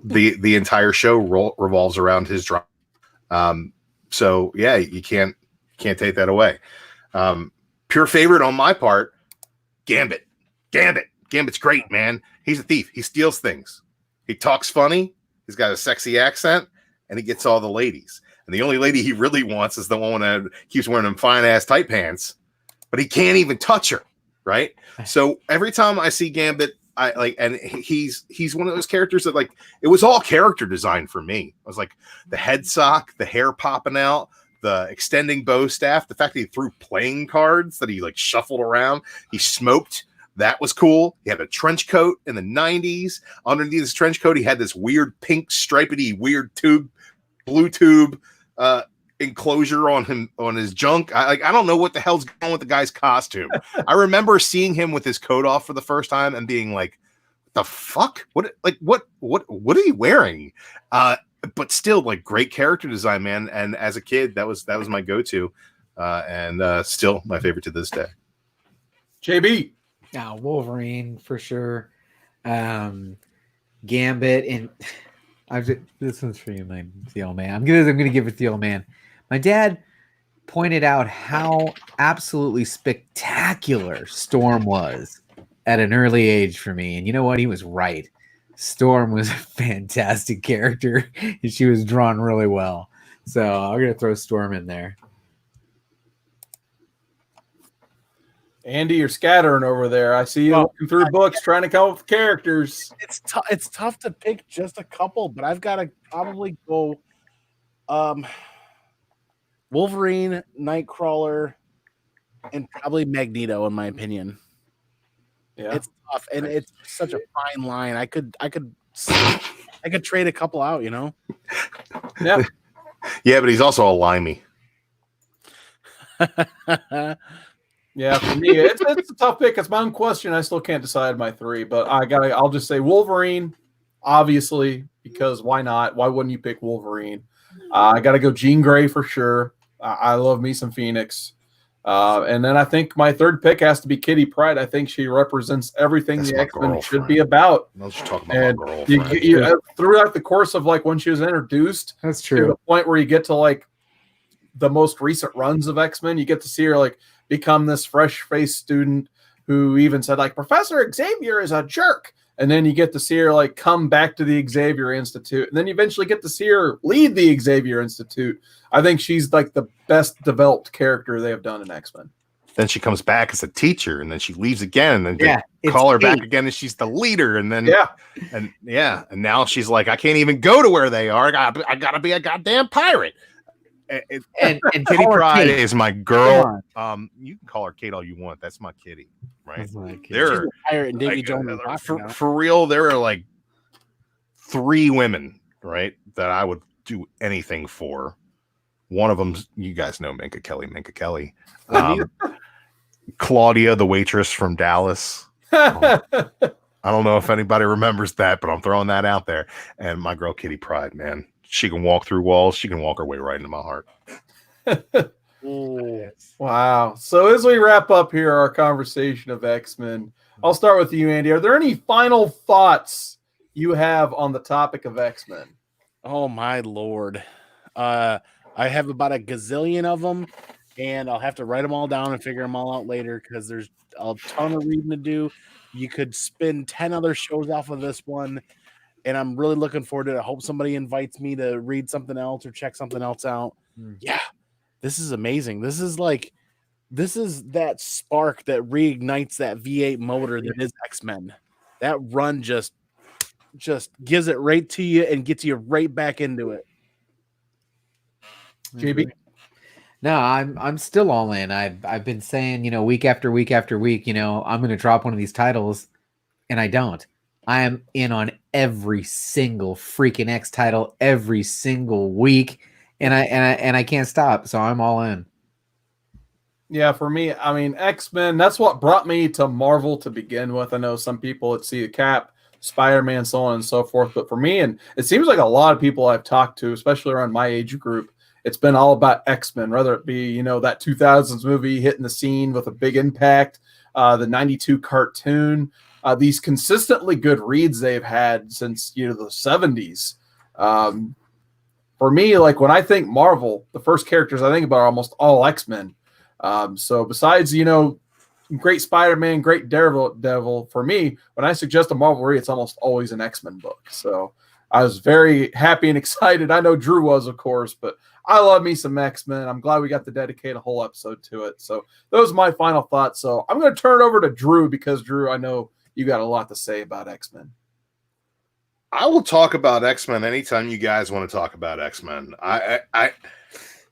the entire show revolves around his drama. So yeah, you can't take that away. Pure favorite on my part, Gambit. Gambit's great, man. He's a thief. He steals things. He talks funny. He's got a sexy accent, and he gets all the ladies. And the only lady he really wants is the one that keeps wearing them fine ass tight pants, but he can't even touch her. Right. So every time I see Gambit, I like, and he's one of those characters that, like, it was all character design for me. I was like the head sock, the hair popping out, the extending bow staff, the fact that he threw playing cards that he like shuffled around, he smoked. That was cool. He had a trench coat in the 90s. Underneath his trench coat, he had this weird pink stripedy weird blue tube enclosure on him, on his junk. I don't know what the hell's going on with the guy's costume. I remember seeing him with his coat off for the first time and being like, the fuck? What are you wearing? But still, like, great character design, man. And as a kid, that was my go-to. And still my favorite to this day. JB. Now, Wolverine for sure. Gambit, and this one's for you, the old man. I'm gonna give it the old man. My dad pointed out how absolutely spectacular Storm was at an early age for me, and you know what? He was right. Storm was a fantastic character, and she was drawn really well. So I'm gonna throw Storm in there. Andy, you're scattering over there. I see you looking through books trying to come up with characters. It's tough to pick just a couple, but I've got to probably go Wolverine, Nightcrawler, and probably Magneto, in my opinion. Yeah, it's tough, and it's such a fine line. I could trade a couple out, you know. Yeah, yeah, but he's also a limey. Yeah, for me, it's a tough pick. It's my own question. I still can't decide my three, but I'll just say Wolverine, obviously, because why not? Why wouldn't you pick Wolverine? I got to go Jean Grey for sure. I love me some Phoenix. And then I think my third pick has to be Kitty Pryde. I think she represents everything the X-Men should be about. Let's talk about my girlfriend. You, throughout the course of, like, when she was introduced, that's true. To the point where you get to, like, the most recent runs of X-Men, you get to see her, like, become this fresh-faced student who even said, like, Professor Xavier is a jerk. And then you get to see her, like, come back to the Xavier Institute. And then you eventually get to see her lead the Xavier Institute. I think she's, like, the best developed character they have done in X-Men. Then she comes back as a teacher, and then she leaves again, and then they call her back again, and she's the leader. And then and now she's like, I can't even go to where they are. I gotta be a goddamn pirate. And Kitty Pryde is my girl. You can call her Kate all you want. That's my kitty, right? There are like, for real. There are like 3 women, right, that I would do anything for. One of them, you guys know, Minka Kelly. Claudia, the waitress from Dallas. I don't know if anybody remembers that, but I'm throwing that out there. And my girl Kitty Pryde, man. She can walk through walls. She can walk her way right into my heart. Wow. So as we wrap up here our conversation of X-Men, I'll start with you, Andy. Are there any final thoughts you have on the topic of X-Men? Oh, my Lord. I have about a gazillion of them, and I'll have to write them all down and figure them all out later because there's a ton of reading to do. You could spin 10 other shows off of this one. And I'm really looking forward to it. I hope somebody invites me to read something else or check something else out. Yeah, this is amazing. This is that spark that reignites that V8 motor that is X-Men. That run just gives it right to you and gets you right back into it. JB? No, I'm still all in. I've been saying, week after week after week, I'm going to drop one of these titles, and I don't. I am in on every single freaking X title every single week, and I can't stop. So I'm all in. Yeah, for me, I mean, X-Men, that's what brought me to Marvel to begin with. I know some people would see the Cap, Spider-Man, so on and so forth. But for me, and it seems like a lot of people I've talked to, especially around my age group, it's been all about X-Men, whether it be, that 2000s movie hitting the scene with a big impact, the 92 cartoon, these consistently good reads they've had since, the 70s. For me, like when I think Marvel, the first characters I think about are almost all X-Men. So besides, great Spider-Man, great Daredevil, for me, when I suggest a Marvel read, it's almost always an X-Men book. So I was very happy and excited. I know Drew was, of course, but I love me some X-Men. I'm glad we got to dedicate a whole episode to it. So those are my final thoughts. So I'm going to turn it over to Drew because, Drew, I know you got a lot to say about X-Men. I will talk about X-Men anytime you guys want to talk about X-Men.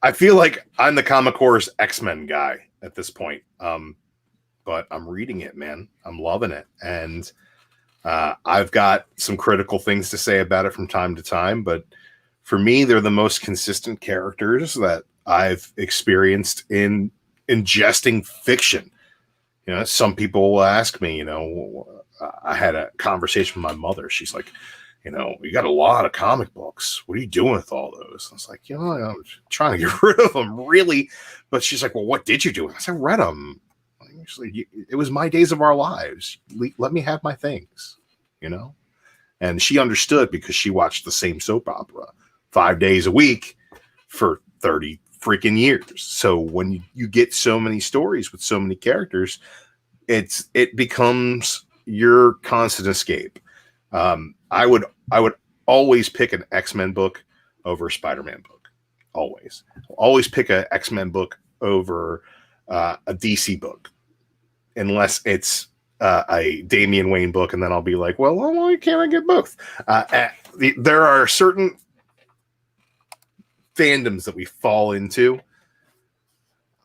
I feel like I'm the Comic Corps X-Men guy at this point. But I'm reading it, man. I'm loving it. And I've got some critical things to say about it from time to time, but for me, they're the most consistent characters that I've experienced in ingesting fiction. Some people will ask me, I had a conversation with my mother. She's like, you got a lot of comic books. What are you doing with all those? I was like, I'm trying to get rid of them, really. But she's like, well, what did you do? I said, I read them. Actually, it was my days of our lives. Let me have my things, And she understood because she watched the same soap opera 5 days a week for 30 freaking years. So when you get so many stories with so many characters, it becomes your constant escape. I would always pick an X-Men book over a Spider-Man book. Always pick an X-Men book over a DC book, unless it's a Damian Wayne book, and then I'll be like, well, why can't I get both? There are certain fandoms that we fall into.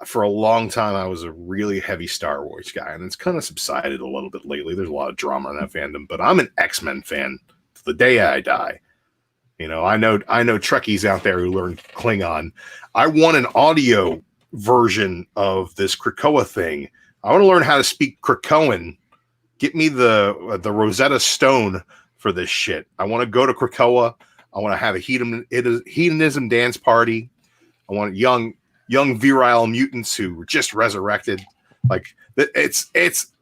For a long time, I was a really heavy Star Wars guy, and it's kind of subsided a little bit lately. There's a lot of drama in that fandom, but I'm an X-Men fan to the day I die. I know Trekkies out there who learn Klingon. I want an audio version of this Krakoa thing. I want to learn how to speak Krakoan. Get me the Rosetta Stone for this shit. I want to go to Krakoa. I want to have a hedonism dance party. I want young virile mutants who were just resurrected. Like it's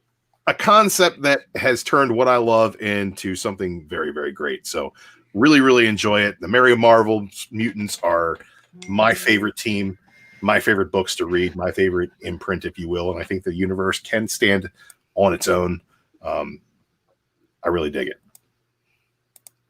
a concept that has turned what I love into something very, very great. So really, really enjoy it. The Mary Marvel mutants are my favorite team, my favorite books to read, my favorite imprint, if you will. And I think the universe can stand on its own. I really dig it.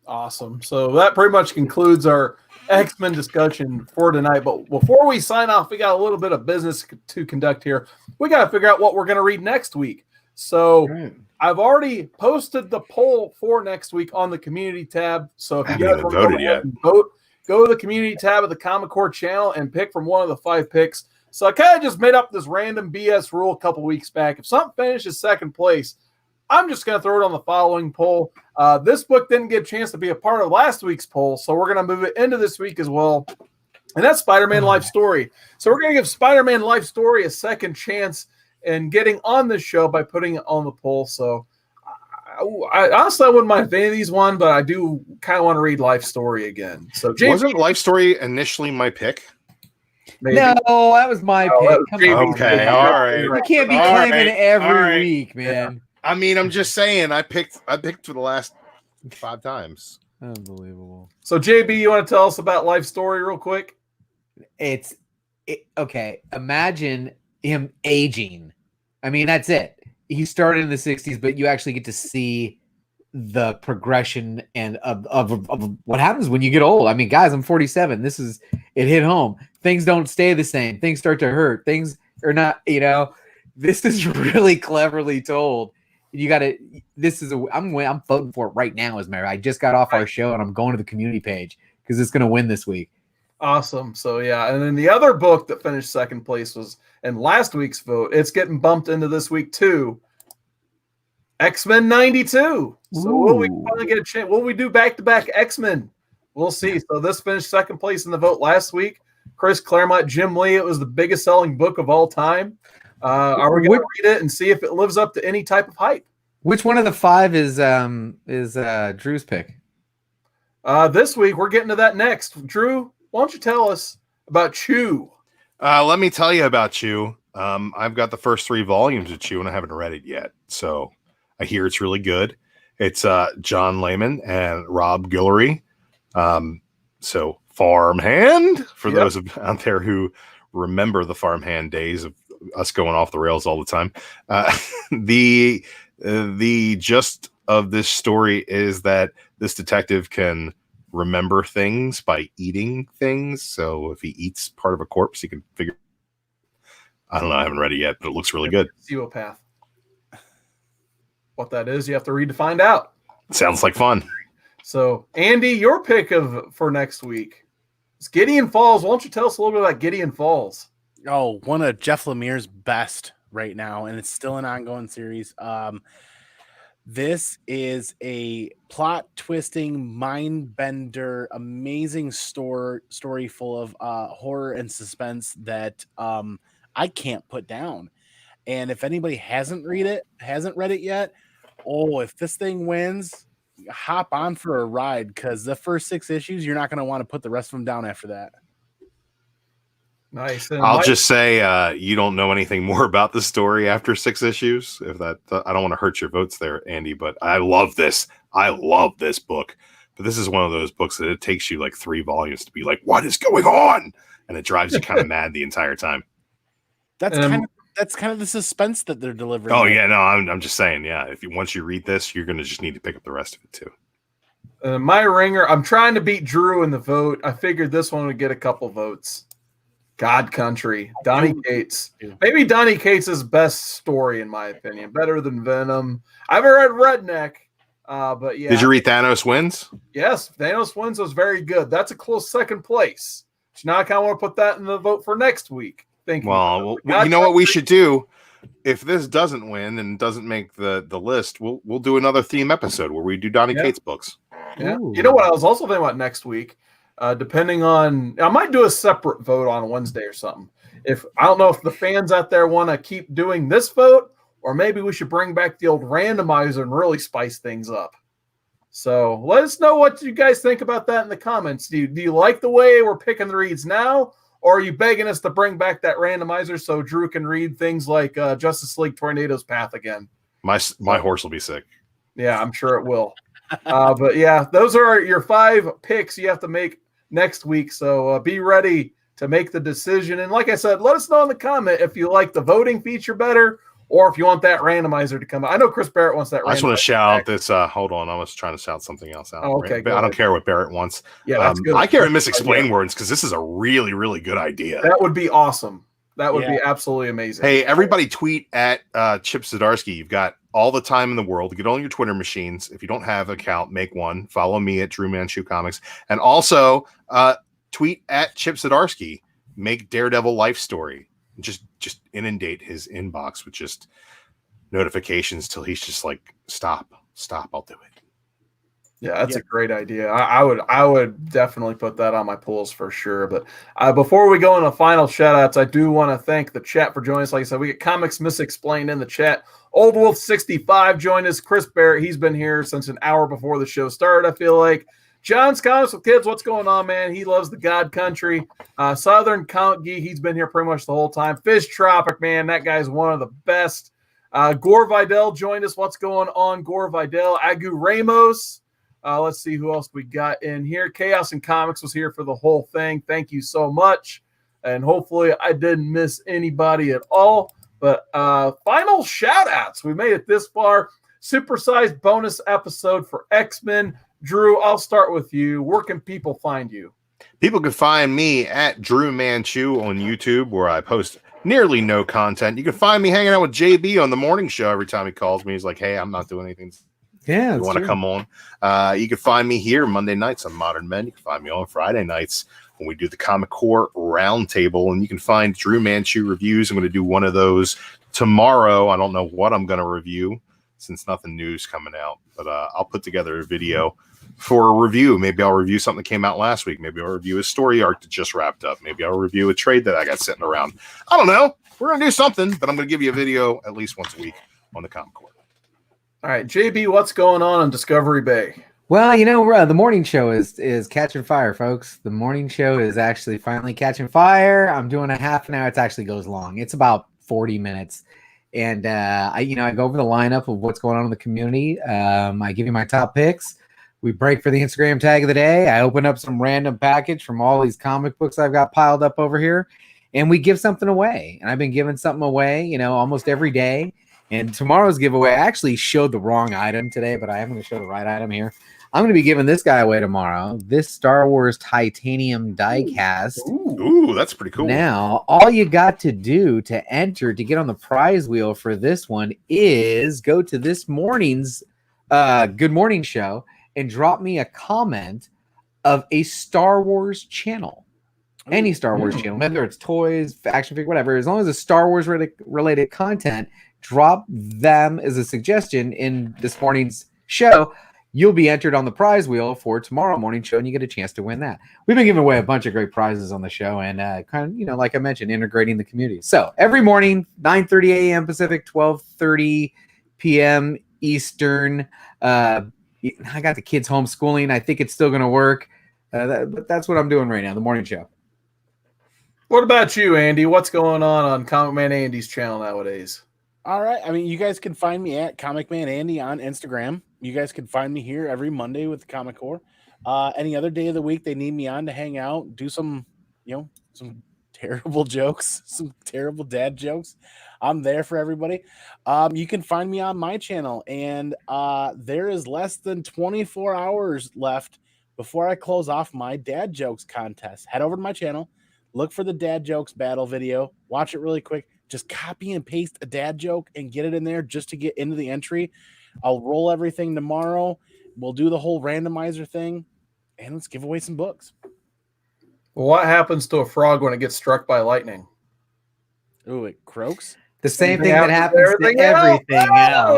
Awesome. So that pretty much concludes our X-Men discussion for tonight. But before we sign off, we got a little bit of business to conduct here. We got to figure out what we're going to read next week. So I've already posted the poll for next week on the community tab. So if you guys want to go ahead and vote, go to the community tab of the Comic Corps channel and pick from one of the 5 picks. So I kind of just made up this random BS rule a couple weeks back. If something finishes second place, I'm just going to throw it on the following poll. This book didn't get a chance to be a part of last week's poll, so we're going to move it into this week as well. And that's Spider-Man Life Story. So we're going to give Spider-Man Life Story a second chance in getting on this show by putting it on the poll. So I honestly, I wouldn't mind if any of these won, but I do kind of want to read Life Story again. So James, wasn't Life Story initially my pick? Maybe. No, that was my pick. Okay, all right. You can't be claiming every week, man. Yeah. I mean, I'm just saying, I picked for the last 5 times. Unbelievable. So JB, you want to tell us about Life Story real quick? Okay. Imagine him aging. I mean, that's it. He started in the 60s, but you actually get to see the progression and of what happens when you get old. I mean, guys, I'm 47. It hit home. Things don't stay the same. Things start to hurt. Things are not, this is really cleverly told. I'm voting for it right now as mayor. I just got off our show and I'm going to the community page because it's going to win this week. Awesome. So yeah, and then the other book that finished second place was in last week's vote. It's getting bumped into this week too. X-Men 92. So will we finally get a chance? Will we do back-to-back X-Men? We'll see. So this finished second place in the vote last week. Chris Claremont, Jim Lee. It was the biggest selling book of all time. Are we going to read it and see if it lives up to any type of hype? Which one of the 5 is Drew's pick? This week, we're getting to that next. Drew, why don't you tell us about Chew? Let me tell you about Chew. I've got the first 3 volumes of Chew, and I haven't read it yet. So I hear it's really good. It's John Layman and Rob Guillory. So Farmhand, for those out there who remember the Farmhand days of us going off the rails all the time. The gist of this story is that this detective can remember things by eating things. So if he eats part of a corpse, he can figure. I don't know. I haven't read it yet, but it looks really good. Psychopath. What that is, you have to read to find out. Sounds like fun. So, Andy, your pick for next week is Gideon Falls. Why don't you tell us a little bit about Gideon Falls? Oh, one of Jeff Lemire's best right now, and it's still an ongoing series. This is a plot-twisting, mind-bender, amazing story full of horror and suspense that I can't put down. And if anybody hasn't read it yet, if this thing wins, hop on for a ride, because the first 6 issues, you're not going to want to put the rest of them down after that. Nice. I'll just say you don't know anything more about the story after 6 issues. If that, I don't want to hurt your votes there, Andy, but I love this. I love this book. But this is one of those books that it takes you like 3 volumes to be like, what is going on? And it drives you kind of mad the entire time. That's kind of the suspense that they're delivering. Oh yeah, no, I'm just saying, yeah. Once you read this, you're gonna just need to pick up the rest of it too. My ringer, I'm trying to beat Drew in the vote. I figured this one would get a couple votes. God Country, Donny Cates. Maybe Donny Cates' best story, in my opinion. Better than Venom. I haven't read Redneck, but yeah. Did you read Thanos Wins? Yes, Thanos Wins was very good. That's a close second place. So now I kind of want to put that in the vote for next week. Well, you know what we should do? If this doesn't win and doesn't make the list, we'll do another theme episode where we do Donny Cates books. Yeah. You know what I was also thinking about next week? Depending on, I might do a separate vote on Wednesday or something. I don't know if the fans out there want to keep doing this vote, or maybe we should bring back the old randomizer and really spice things up. So let us know what you guys think about that in the comments. Do you like the way we're picking the reads now, or are you begging us to bring back that randomizer so Drew can read things like Justice League Tornado's Path again? My horse will be sick. Yeah, I'm sure it will. But yeah, those are your 5 picks you have to make next week. So be ready to make the decision. And like I said, let us know in the comment if you like the voting feature better, or if you want that randomizer to come out. I know Chris Barrett wants that. I just want to shout out this. Hold on, I was trying to shout something else out. Oh, okay, I don't care what Barrett wants. Yeah, that's good. I care to misexplain words because this is a really, really good idea. That would be awesome. That would be absolutely amazing. Hey, everybody tweet at Chip Zdarsky. You've got all the time in the world to get on your Twitter machines. If you don't have an account, make one. Follow me at DruManchu Comics. And also tweet at Chip Zdarsky. Make Daredevil Life Story. Just inundate his inbox with just notifications till he's just like, stop, I'll do it. Yeah, that's a great idea. I would definitely put that on my polls for sure. But before we go into final shout-outs, I do want to thank the chat for joining us. Like I said, we get Comics Misexplained in the chat. Old Wolf 65 joined us. Chris Barrett, he's been here since an hour before the show started, I feel like. John's Comics with Kids, what's going on, man? He loves the God Country. Southern Comic Geek, he's been here pretty much the whole time. Fish Tropic, man, that guy's one of the best. Gore Vidal joined us. What's going on, Gore Vidal? Agu Ramos. Let's see who else we got in here. Chaos and Comics was here for the whole thing. Thank you so much. And hopefully I didn't miss anybody at all. But final shout-outs. We made it this far. Supersized bonus episode for X-Men. Drew, I'll start with you. Where can people find you? People can find me at DruManchu on YouTube, where I post nearly no content. You can find me hanging out with JB on the morning show every time he calls me. He's like, hey, I'm not doing anything. Yeah, you want to come on? You can find me here Monday nights on Modern Men. You can find me on Friday nights when we do the Comic Core Roundtable. And you can find Drew Manchu reviews. I'm going to do one of those tomorrow. I don't know what I'm going to review. since nothing new's coming out. But I'll put together a video for a review. Maybe I'll review something that came out last week. Maybe I'll review a story arc that just wrapped up. Maybe I'll review a trade that I got sitting around. I don't know. We're going to do something, but I'm going to give you a video at least once a week on the Comic Core. All right, JB, what's going on Discovery Bay? Well, you know, the morning show is catching fire, folks. The morning show is actually finally catching fire. I'm doing a half an hour. It actually goes long. It's about 40 minutes. And I go over the lineup of what's going on in the community. I give you my top picks. We break for the Instagram tag of the day. I open up some random package from all these comic books I've got piled up over here, and we give something away. And I've been giving something away, almost every day. And tomorrow's giveaway, I actually showed the wrong item today, but I am going to show the right item here. I'm going to be giving this guy away tomorrow. This Star Wars titanium diecast. Ooh, that's pretty cool. Now, all you got to do to enter to get on the prize wheel for this one is go to this morning's Good Morning Show and drop me a comment of a Star Wars channel. Any Star Wars channel, whether it's toys, action figure, whatever. As long as it's Star Wars related content, drop them as a suggestion in this morning's show. You'll be entered on the prize wheel for tomorrow morning show, and you get a chance to win that. We've been giving away a bunch of great prizes on the show, and like I mentioned, integrating the community. So every morning, 9:30 a.m. Pacific, 12:30 p.m. Eastern. I got the kids homeschooling. I think it's still going to work, but that's what I'm doing right now. The morning show. What about you, Andy? What's going on ComicManAndy's channel nowadays? All right. I mean, you guys can find me at ComicManAndy on Instagram. You guys can find me here every Monday with the Comic Core. Any other day of the week they need me on to hang out, do some terrible jokes, some terrible dad jokes. I'm there for everybody. You can find me on my channel, and there is less than 24 hours left before I close off my dad jokes contest. Head over to my channel, look for the dad jokes battle video, watch it really quick. Just copy and paste a dad joke and get it in there just to get into the entry. I'll roll everything tomorrow. We'll do the whole randomizer thing, and let's give away some books. Well, what happens to a frog when it gets struck by lightning? Ooh, it croaks? The same thing that happens to everything else.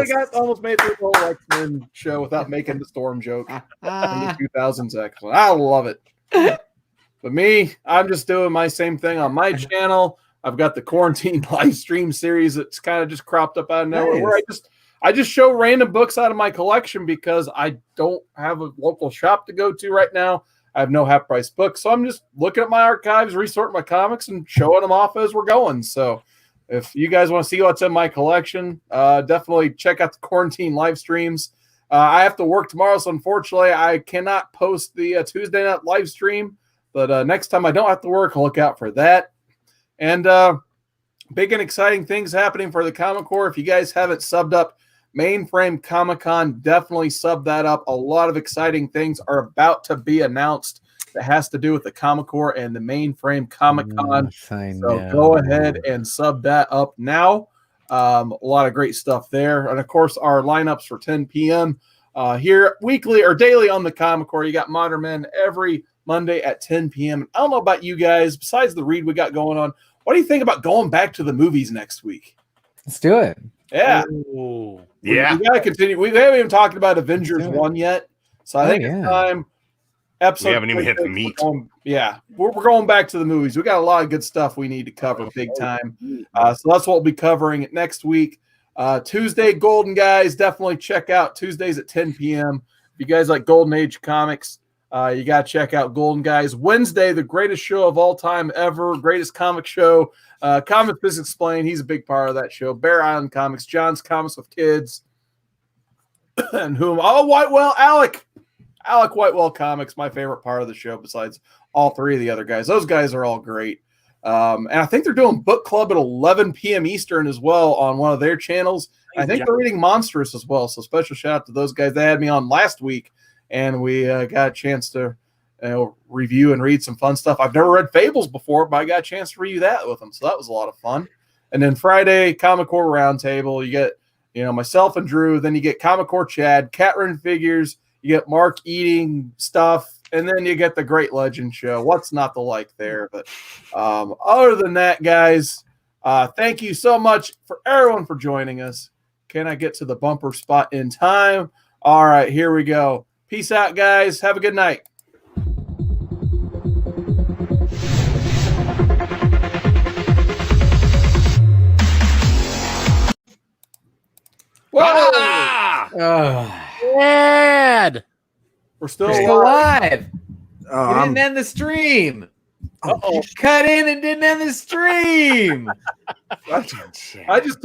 We almost made the whole X-Men show without making the storm joke in the 2000s. Excellent. I love it. But me, I'm just doing my same thing on my channel. I've got the quarantine live stream series that's kind of just cropped up out of nowhere, where I just show random books out of my collection because I don't have a local shop to go to right now. I have no half-price books, so I'm just looking at my archives, resorting my comics, and showing them off as we're going. So if you guys want to see what's in my collection, definitely check out the quarantine live streams. I have to work tomorrow, so unfortunately I cannot post the Tuesday night live stream. But next time I don't have to work, I'll look out for that. And big and exciting things happening for the Comic Core. If you guys haven't subbed up Mainframe Comic-Con, definitely sub that up. A lot of exciting things are about to be announced that has to do with the Comic Core and the Mainframe Comic-Con. So go ahead and sub that up now. A lot of great stuff there. And, of course, our lineups for 10 p.m. Here weekly or daily on the Comic Core. You got Modern Men every Monday at 10 p.m. I don't know about you guys. Besides the read we got going on, what do you think about going back to the movies next week? Let's do it. Yeah. Ooh. Yeah. We got to continue. We haven't even talked about Avengers 1 yet. So I think it's time. We haven't even hit the meat. We're going back to the movies. We got a lot of good stuff we need to cover big time. So that's what we'll be covering next week. Tuesday, Golden Guys. Definitely check out Tuesdays at 10 p.m. If you guys like Golden Age comics, you got to check out Golden Guys. Wednesday, the greatest show of all time ever, greatest comic show. Comic Biz Explained, he's a big part of that show. Bear Island Comics, John's Comics with Kids, and Alec Whitewell Comics, my favorite part of the show besides all three of the other guys. Those guys are all great. And I think they're doing book club at 11 p.m. Eastern as well on one of their channels. I think they're reading Monstrous as well, so special shout out to those guys. They had me on last week, and we got a chance to review and read some fun stuff. I've never read Fables before, but I got a chance to review that with them, so that was a lot of fun. And then Friday, Comic Core Roundtable. You get myself and Drew. Then you get Comic Core Chad, Catrin Figures. You get Mark eating stuff. And then you get the Great Legend Show. What's not to like there? But other than that, guys, thank you so much for everyone for joining us. Can I get to the bumper spot in time? All right, here we go. Peace out, guys. Have a good night. Whoa! Dad! We're still We're alive. still live. Oh, You I'm- didn't end the stream. Uh-oh. Cut in and didn't end the stream. I just took